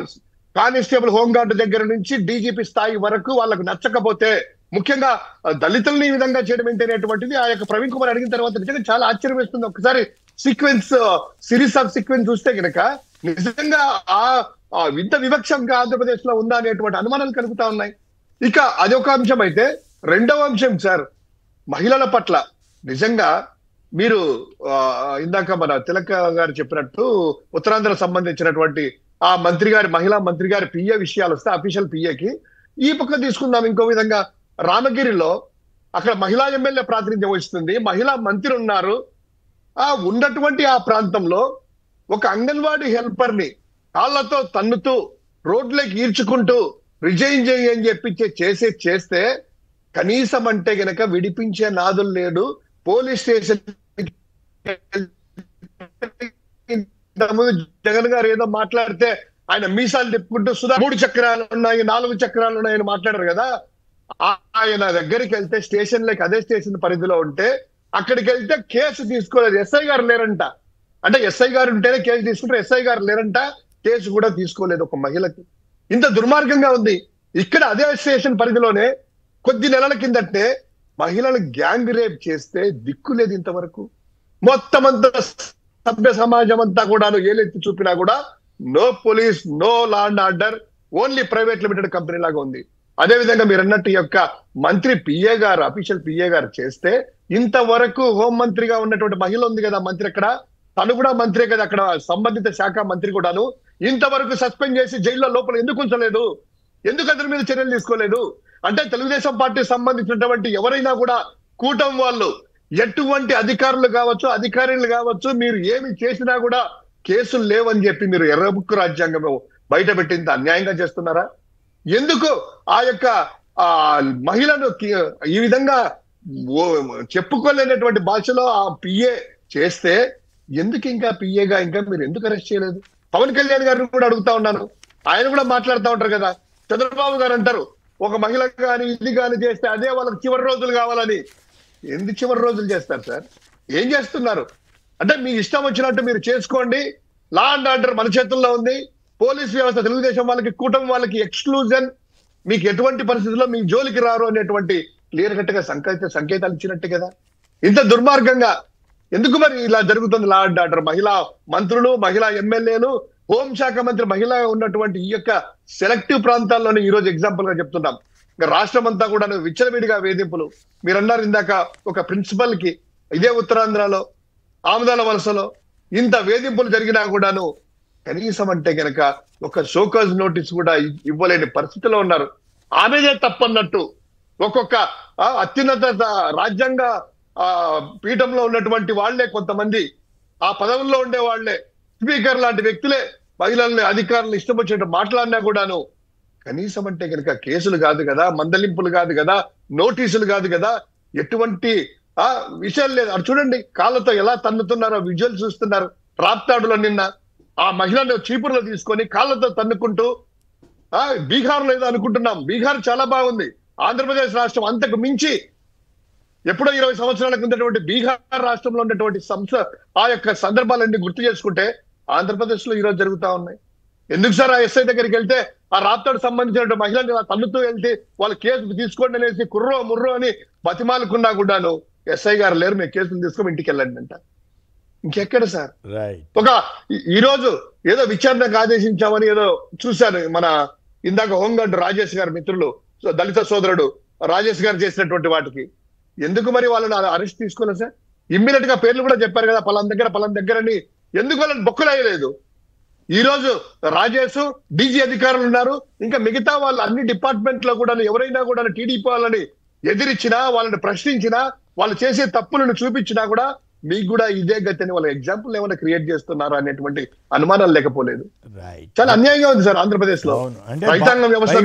C: కానిస్టేబుల్ హోంగార్డు దగ్గర నుంచి డీజీపీ స్థాయి వరకు వాళ్ళకు నచ్చకపోతే ముఖ్యంగా దళితుల్ని ఈ విధంగా చేయడం ఏంటనేటువంటిది ఆ యొక్క ప్రవీణ్ కుమార్ అడిగిన తర్వాత నిజంగా చాలా ఆశ్చర్యం వేస్తుంది. ఒకసారి సీక్వెన్స్ సిరీస్ ఆఫ్ సీక్వెన్స్ చూస్తే కనుక నిజంగా ఇంత వివక్షంగా ఆంధ్రప్రదేశ్ లో ఉందా అనేటువంటి అనుమానాలు కలుగుతా ఉన్నాయి. ఇక అదొక అంశం అయితే, రెండవ అంశం సార్ మహిళల పట్ల నిజంగా మీరు ఇందాక మన తిలక్ గారు చెప్పినట్టు ఉత్తరాంధ్ర సంబంధించినటువంటి ఆ మంత్రి గారి మహిళా మంత్రి గారి పిఏ విషయాలు వస్తే అఫీషియల్ పిఏకి ఈ పక్క తీసుకుందాం. ఇంకో విధంగా రామగిరిలో అక్కడ మహిళా ఎమ్మెల్యే ప్రాతినిధ్యం వహిస్తుంది, మహిళా మంత్రి ఉన్నారు. ఉన్నటువంటి ఆ ప్రాంతంలో ఒక అంగన్వాడీ హెల్పర్ ని కాళ్లతో తన్నుతూ రోడ్లకి ఈడ్చుకుంటూ రిజైన్ చేయి అని చెప్పి చేస్తే కనీసం అంటే గనక విడిపించే నాదులు లేడు. పోలీస్ స్టేషన్ జగన్ గారు ఏదో మాట్లాడితే ఆయన మీసాలు తిప్పుకుంటూ 3 చక్రాలు ఉన్నాయి 4 చక్రాలు ఉన్నాయని మాట్లాడారు కదా. ఆయన దగ్గరికి వెళ్తే స్టేషన్లకి అదే స్టేషన్ పరిధిలో ఉంటే అక్కడికి వెళ్తే కేసు తీసుకోలేదు. ఎస్ఐ గారు లేరంట. అంటే ఎస్ఐ గారు ఉంటేనే కేసు తీసుకుంటారు, ఎస్ఐ గారు లేరంట, కేసు కూడా తీసుకోలేదు ఒక మహిళకి. ఇంత దుర్మార్గంగా ఉంది. ఇక్కడ అదే స్టేషన్ పరిధిలోనే కొద్ది నెలల కిందటే మహిళలు గ్యాంగ్ రేప్ చేస్తే దిక్కులేదు ఇంతవరకు. మొత్తం అంతా సభ్య సమాజం అంతా కూడా ఏలెత్తి చూపినా కూడా no police, no law and order, only private limited company లాగా ఉంది. అదే విధంగా మీరు అన్నట్టు యొక్క మంత్రి పిఏ గారు, అఫీషియల్ పిఏ గారు చేస్తే ఇంతవరకు హోంమంత్రిగా ఉన్నటువంటి మహిళ ఉంది కదా మంత్రి, అక్కడ తను కూడా మంత్రే కదా, అక్కడ సంబంధిత శాఖ మంత్రి కూడాను, ఇంతవరకు సస్పెండ్ చేసి జైల్లో లోపల ఎందుకు ఉంచలేదు? ఎందుకు అతని మీద చర్యలు తీసుకోలేదు? అంటే తెలుగుదేశం పార్టీ సంబంధించినటువంటి ఎవరైనా కూడా కూటమి వాళ్ళు ఎటువంటి అధికారులు కావచ్చు మీరు ఏమి చేసినా కూడా కేసులు లేవని చెప్పి మీరు ఎర్రబుక్కు రాజ్యాంగం బయట పెట్టింది అన్యాయంగా చేస్తున్నారా? ఎందుకు ఆ యొక్క మహిళను ఈ విధంగా చెప్పుకోలేనటువంటి భాషలో ఆ పిఏ చేస్తే ఎందుకు ఇంకా పిఏగా ఇంకా మీరు ఎందుకు అరెస్ట్ చేయలేదు? పవన్ కళ్యాణ్ గారిని కూడా అడుగుతా ఉన్నాను, ఆయన కూడా మాట్లాడుతూ ఉంటారు కదా. చంద్రబాబు గారు అంటారు ఒక మహిళ కానీ ఇది కానీ చేస్తే అదే వాళ్ళకి చివరి రోజులు కావాలని. ఎందుకు చివరి రోజులు చేస్తారు సార్? ఏం చేస్తున్నారు? అంటే మీ ఇష్టం వచ్చినట్టు మీరు చేసుకోండి, లా అండ్ ఆర్డర్ మన చేతుల్లో ఉంది, పోలీస్ వ్యవస్థ తెలుగుదేశం వాళ్ళకి కూటమి వాళ్ళకి ఎక్స్క్లూజన్, మీకు ఎటువంటి పరిస్థితుల్లో మీ జోలికి రారు అనేటువంటి క్లియర్ కట్ గా సంకేతాలు ఇచ్చినట్టు కదా. ఇంత దుర్మార్గంగా ఎందుకు మరి ఇలా జరుగుతుంది లా అండ్ ఆర్డర్? మహిళా మంత్రులు, మహిళా ఎమ్మెల్యేలు, హోంశాఖ మంత్రి మహిళ ఉన్నటువంటి ఈ యొక్క సెలెక్టివ్ ప్రాంతాల్లోనే ఈ రోజు ఎగ్జాంపుల్ గా చెప్తున్నాం. ఇంకా రాష్ట్రం అంతా కూడా విచ్చలవిడిగా వేధింపులు. మీరు అన్నారు ఇందాక ఒక ప్రిన్సిపల్ కి ఇదే ఉత్తరాంధ్రలో ఆమదాల వలసలో ఇంత వేధింపులు జరిగినా కూడాను కనీసం అంటే కనుక ఒక షోకాజ్ నోటీస్ కూడా ఇవ్వలేని పరిస్థితిలో ఉన్నారు. ఆమెదే తప్పన్నట్టు ఒక్కొక్క అత్యున్నత రాజ్యాంగ పీఠంలో ఉన్నటువంటి వాళ్లే, కొంతమంది ఆ పదవుల్లో ఉండే వాళ్లే, స్పీకర్ లాంటి వ్యక్తులే మహిళల్ని, అధికారులు ఇష్టం వచ్చినట్టు మాట్లాడినా కూడాను కనీసం అంటే కనుక కేసులు కాదు కదా, మందలింపులు కాదు కదా, నోటీసులు కాదు కదా, ఎటువంటి విషయాలు లేదు. అది చూడండి కాళ్ళతో ఎలా తన్నుతున్నారో విజువల్ చూస్తున్నారు. రాప్తాడులో నిన్న ఆ మహిళను చీపురులో తీసుకొని కాళ్ళతో తన్నుకుంటూ బీహార్ లేదు అనుకుంటున్నాం. బీహార్ చాలా బాగుంది. ఆంధ్రప్రదేశ్ రాష్ట్రం అంతకు మించి ఎప్పుడో 20 సంవత్సరాలకు ఉన్నటువంటి బీహార్ రాష్ట్రంలో ఉన్నటువంటి ఆ యొక్క సందర్భాలన్నీ గుర్తు చేసుకుంటే ఆంధ్రప్రదేశ్ లో ఈరోజు జరుగుతా ఉన్నాయి. ఎందుకు సార్ ఆ ఎస్ఐ దగ్గరికి వెళ్తే ఆ రాప్తాడు సంబంధించిన మహిళని తన్నుతూ వెళ్తే వాళ్ళు కేసు తీసుకోండి అనేసి కుర్రో ముర్రో అని బతిమాలుకున్నా కూడాను ఎస్ఐ గారు లేరు, మేము కేసులు తీసుకొని ఇంటికి వెళ్ళండి అంట. ఇంకెక్కడ సార్? ఒక ఈ రోజు ఏదో విచారణకు ఆదేశించామని ఏదో చూశాను. మన ఇందాక హోంగార్డు రాజేష్ గారి మిత్రులు, దళిత సోదరుడు రాజేష్ గారు చేసినటువంటి వాటికి ఎందుకు మరి వాళ్ళని అరెస్ట్ తీసుకోలేదు సార్? ఇమ్మీడియట్ గా పేర్లు కూడా చెప్పారు కదా, పలాన్ దగ్గర అని. ఎందుకు వాళ్ళని బొక్కలేయలేదు? ఈ రోజు రాజేష్, డీజీ అధికారులు ఉన్నారు, ఇంకా మిగతా వాళ్ళు అన్ని డిపార్ట్మెంట్ లో కూడా ఎవరైనా కూడా టీడీపీ వాళ్ళని ఎదిరించినా, వాళ్ళని ప్రశ్నించినా, వాళ్ళు చేసే తప్పులను చూపించినా కూడా మీకు కూడా ఇదే గతి అని వాళ్ళ ఎగ్జాంపుల్ ఏమైనా క్రియేట్ చేస్తున్నారు అనేటువంటి అనుమానాలు లేకపోలేదు. చాలా అన్యాయంగా ఉంది సార్ ఆంధ్రప్రదేశ్ లో రైతాంగ వ్యవస్థ.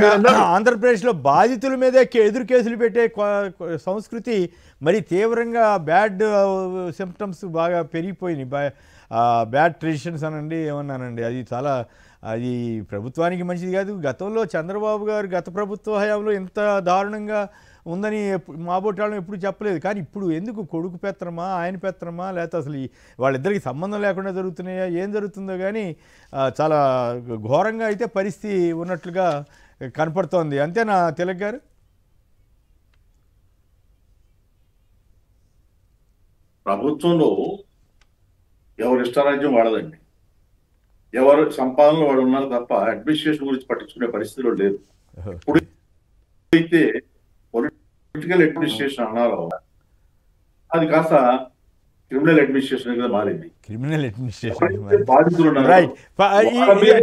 A: ఆంధ్రప్రదేశ్ లో బాధితుల మీద ఎదురు కేసులు పెట్టే సంస్కృతి మరి తీవ్రంగా బ్యాడ్ సిమ్టమ్స్ బాగా పెరిగిపోయినాయి. బ్యాడ్ ట్రెడిషన్స్ అనండి ఏమన్నానండి, అది ప్రభుత్వానికి మంచిది కాదు. గతంలో చంద్రబాబు గారు గత ప్రభుత్వ హయాంలో ఇంత దారుణంగా ఉందని మాబోటాళ్ళం ఎప్పుడు చెప్పలేదు. కానీ ఇప్పుడు ఎందుకు కొడుకు పెత్తనమా, ఆయన పెత్తనమా, లేకపోతే అసలు వాళ్ళిద్దరికి సంబంధం లేకుండా జరుగుతున్నాయా, ఏం జరుగుతుందో కానీ చాలా ఘోరంగా అయితే పరిస్థితి ఉన్నట్లుగా కనపడుతోంది. అంతేనా తిలక్ గారు?
B: ప్రభుత్వంలో ఎవరు ఇష్టారాజ్యం వాడదండి. ఎవరు సంపాదనలో వాడు ఉన్నారు తప్ప అడ్మినిస్ట్రేషన్ గురించి పట్టించుకునే పరిస్థితిలో లేదు. ఇప్పుడైతే పొలిటికల్ అడ్మినిస్ట్రేషన్ అన్నారో అది కాస్త క్రిమినల్ అడ్మినిస్ట్రేషన్ గా మారింది.
A: క్రిమినల్ అడ్మినిస్ట్రేషన్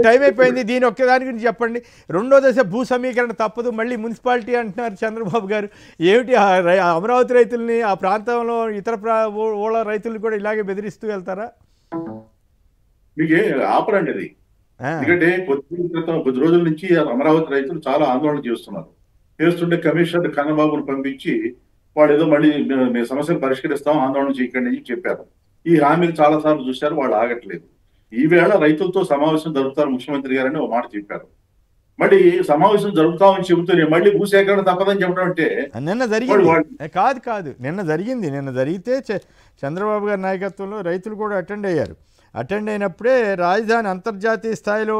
A: టైం అయిపోయింది. దీని ఒక్క దాని గురించి చెప్పండి. రెండో దశ భూ సమీకరణ తప్పదు, మళ్ళీ మున్సిపాలిటీ అంటున్నారు చంద్రబాబు గారు. ఏమిటి అమరావతి రైతుల్ని, ఆ ప్రాంతంలో ఇతర ఊళ్ళ రైతుల్ని కూడా ఇలాగే బెదిరిస్తూ వెళ్తారా?
B: మీకు ఆపరండి అది. ఎందుకంటే కొద్ది రోజుల నుంచి అమరావతి రైతులు చాలా ఆందోళన చేస్తుంటే కమిషనర్ కన్నబాబును పంపించి వాడు ఏదో మళ్ళీ మీ సమస్యలు పరిష్కరిస్తాం, ఆందోళన చేయకండి అని చెప్పారు. ఈ హామీలు చాలా సార్లు చూశారు, వాళ్ళు ఆగట్లేదు. ఈవేళ రైతులతో సమావేశం జరుపుతారు ముఖ్యమంత్రి గారని ఒక మాట చెప్పారు. మళ్ళీ సమావేశం జరుపుతామని చెబుతూనే మళ్ళీ భూసేకరణ తప్పదని చెప్పడం అంటే
A: నిన్న జరిగింది కాదు నిన్న జరిగితే చంద్రబాబు గారి నాయకత్వంలో రైతులు కూడా అటెండ్ అయ్యారు. అటెండ్ అయినప్పుడే రాజధాని అంతర్జాతీయ స్థాయిలో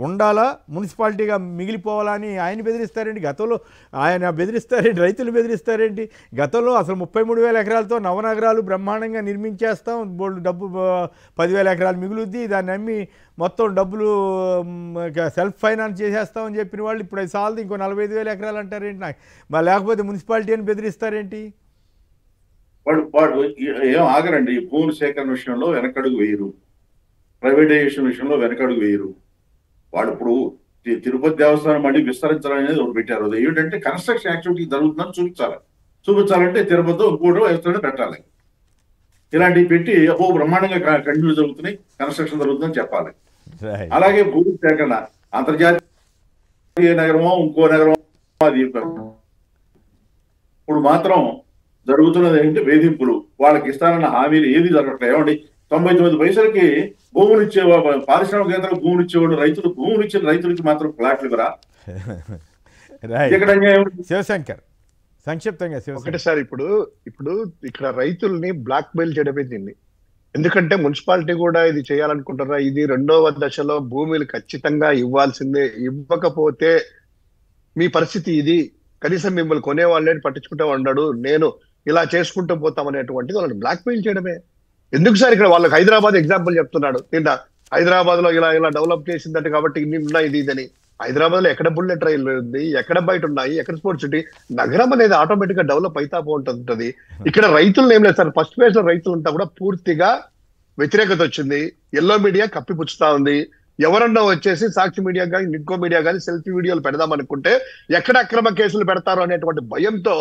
A: ఉండాలా, మున్సిపాలిటీగా మిగిలిపోవాలని ఆయన బెదిరిస్తారేంటి? గతంలో ఆయన బెదిరిస్తారేంటి? రైతులు బెదిరిస్తారేంటి? గతంలో అసలు 33,000 ఎకరాలతో నవనగరాలు బ్రహ్మాండంగా నిర్మించేస్తాం, బోల్డ్ డబ్బు 10,000 ఎకరాలు మిగులుద్ది, దాన్ని అమ్మి మొత్తం డబ్బులు సెల్ఫ్ ఫైనాన్స్ చేసేస్తామని చెప్పిన వాళ్ళు ఇప్పుడు అది సాలదు, ఇంకో 45,000 ఎకరాలు అంటారేంటి? నాకు లేకపోతే మున్సిపాలిటీ అని బెదిరిస్తారేంటి?
B: వాడు ఏం ఆగరండి. భూమి సేకరణ విషయంలో వెనకడుగు వేయరు, ప్రైవేటైజేషన్ విషయంలో వెనకడుగు వేయరు. వాడు ఇప్పుడు తిరుపతి దేవస్థానం మళ్ళీ విస్తరించాలని అనేది ఒకటి పెట్టారు. అది ఏమిటంటే కన్స్ట్రక్షన్ యాక్టివిటీ జరుగుతుందని చూపించాలంటే తిరుపతిలో ఇంకోటి వ్యవస్థలో పెట్టాలి. ఇలాంటివి పెట్టి బ్రహ్మాండంగా కంటిన్యూ జరుగుతున్నాయి, కన్స్ట్రక్షన్ జరుగుతుందని చెప్పాలి. అలాగే భూమి సేకరణ అంతర్జాతీయ నగరమో ఇంకో నగరమో అది ఇప్పుడు మాత్రం జరుగుతున్నది ఏంటంటే వేధింపులు. వాళ్ళకి ఇస్తానన్న హామీలు ఏది జరగట్లేదు. ఏమండి 99 పైసలకి భూములు ఇచ్చే పారిశ్రామిక కేంద్రాలకు భూములు ఇచ్చేవాడు రైతులు, భూములు ఇచ్చిన రైతులకి మాత్రం ఫ్లాట్లు ఇవ్వరా?
A: శివశంకర్ సంక్షిప్తంగా
C: ఒకటి సార్, ఇప్పుడు ఇక్కడ రైతుల్ని బ్లాక్ మెయిల్ చేయడమే దీన్ని. ఎందుకంటే మున్సిపాలిటీ కూడా ఇది చేయాలనుకుంటారా? ఇది 2వ దశలో భూములు ఖచ్చితంగా ఇవ్వాల్సిందే, ఇవ్వకపోతే మీ పరిస్థితి ఇది, కనీసం మిమ్మల్ని కొనేవాళ్ళని పట్టించుకుంటూ ఉన్నాడు, నేను ఇలా చేసుకుంటూ పోతామనేటువంటిది వాళ్ళని బ్లాక్ మెయిల్ చేయడమే. ఎందుకు సార్? ఇక్కడ వాళ్ళకి హైదరాబాద్ ఎగ్జాంపుల్ చెప్తున్నాడు. నిన్న హైదరాబాద్ లో ఇలా డెవలప్ చేసిందంటే కాబట్టి ఇన్ని ఉన్నాయి ఇది ఇదని. హైదరాబాద్ లో ఎక్కడ బుల్లెట్ రైలు ఉంది, ఎక్కడ బయట ఉన్నాయి, ఎక్కడ స్పోర్ట్స్ సిటీ, నగరం అనేది ఆటోమేటిక్ గా డెవలప్ అవుతా పోతుంటది. ఇక్కడ రైతులు ఏం లేదు సార్, ఫస్ట్ ఫేజ్ లో రైతులంతా కూడా పూర్తిగా వ్యతిరేకత వచ్చింది. ఎల్లో మీడియా కప్పిపుచ్చుతా ఉంది. ఎవరన్నా వచ్చేసి సాక్షి మీడియా కానీ నిట్కో మీడియా కానీ సెల్ఫీ వీడియోలు పెడదాం అనుకుంటే ఎక్కడ అక్రమ కేసులు పెడతారు అనేటువంటి భయంతో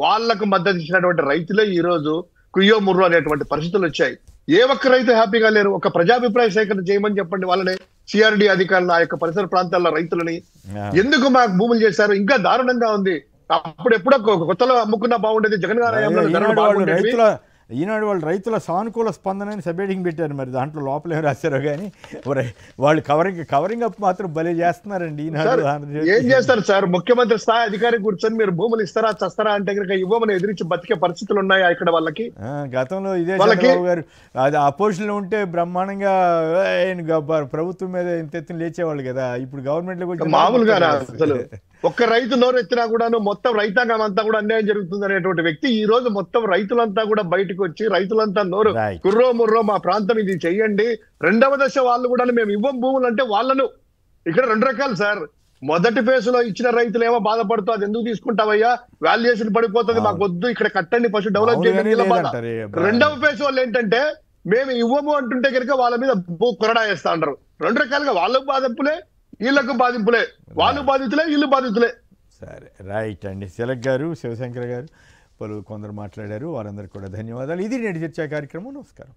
C: వాళ్లకు మద్దతు ఇచ్చినటువంటి రైతులే ఈ రోజు కుయ్యో ముర్రో అనేటువంటి పరిస్థితులు వచ్చాయి. ఏ ఒక్క రైతు హ్యాపీగా లేరు. ఒక ప్రజాభిప్రాయ సేకరణ చేయమని చెప్పండి వాళ్ళని, సిఆర్డి అధికారులు ఆ యొక్క పరిసర ప్రాంతాల్లో రైతులని ఎందుకు మాకు భూములు చేశారు. ఇంకా దారుణంగా ఉంది. అప్పుడు ఎప్పుడో కొత్తలో అమ్ముకున్నా బాగుండేది, జగన్ గారి హయాంలో
A: ఈనాడు వాళ్ళు రైతుల సానుకూల స్పందనని సబ్హెడింగ్ పెట్టారు. మరి దాంట్లో లోపల ఏం రాశారో కానీ వాళ్ళు కవరింగ్ అప్ మాత్రం భలే చేస్తున్నారండి ఈనాడు.
C: ఏం చేస్తారు సార్, ముఖ్యమంత్రి స్థాయి అధికారి కూర్చొని మీరు భూములు ఇస్తారా చస్తారా అంటే కనుక ఇవ్వమని ఎదిరించి బతికే పరిస్థితులు ఉన్నాయా ఇక్కడ వాళ్ళకి?
A: గతంలో ఇదే చంద్రబాబు గారు అది అపోజిషన్ లో ఉంటే బ్రహ్మాండంగా ప్రభుత్వం మీద ఇంత ఎత్తున లేచేవాళ్ళు కదా. ఇప్పుడు గవర్నమెంట్ లో
C: మామూలుగా అసలు ఒక్క రైతు నోరు ఎత్తినా కూడాను మొత్తం రైతాంగం అంతా కూడా అన్యాయం జరుగుతుంది అనేటువంటి వ్యక్తి ఈ రోజు మొత్తం రైతులంతా కూడా బయటకు వచ్చి రైతులంతా నోరు కుర్రో ముర్రో మా ప్రాంతం ఇది చెయ్యండి. రెండవ దశ వాళ్ళు కూడా మేము ఇవ్వం భూములు అంటే వాళ్ళను ఇక్కడ రెండు రకాలు సార్. మొదటి ఫేజ్ లో ఇచ్చిన రైతులు ఏమో బాధపడుతూ అది ఎందుకు తీసుకుంటావయ్యా, వాల్యుయేషన్ పడిపోతుంది, మాకు వద్దు, ఇక్కడ కట్టండి, ఫస్ట్ డెవలప్ చేయండి. రెండవ ఫేజ్ వాళ్ళు ఏంటంటే మేము ఇవ్వము అంటుంటే కనుక వాళ్ళ మీద కొరడా వేస్తా అంటారు. రెండు రకాలుగా వాళ్ళకు బాధింపులే, వీళ్ళకు బాధింపులే, వాళ్ళు బాధితులే, వీళ్ళు బాధితులే.
A: సరే, రైట్ అండి. తిలక్ గారు, శివశంకర్ గారు కొందరు మాట్లాడారు, వారందరికీ కూడా ధన్యవాదాలు. ఇది నేటి చర్చా కార్యక్రమం. నమస్కారం.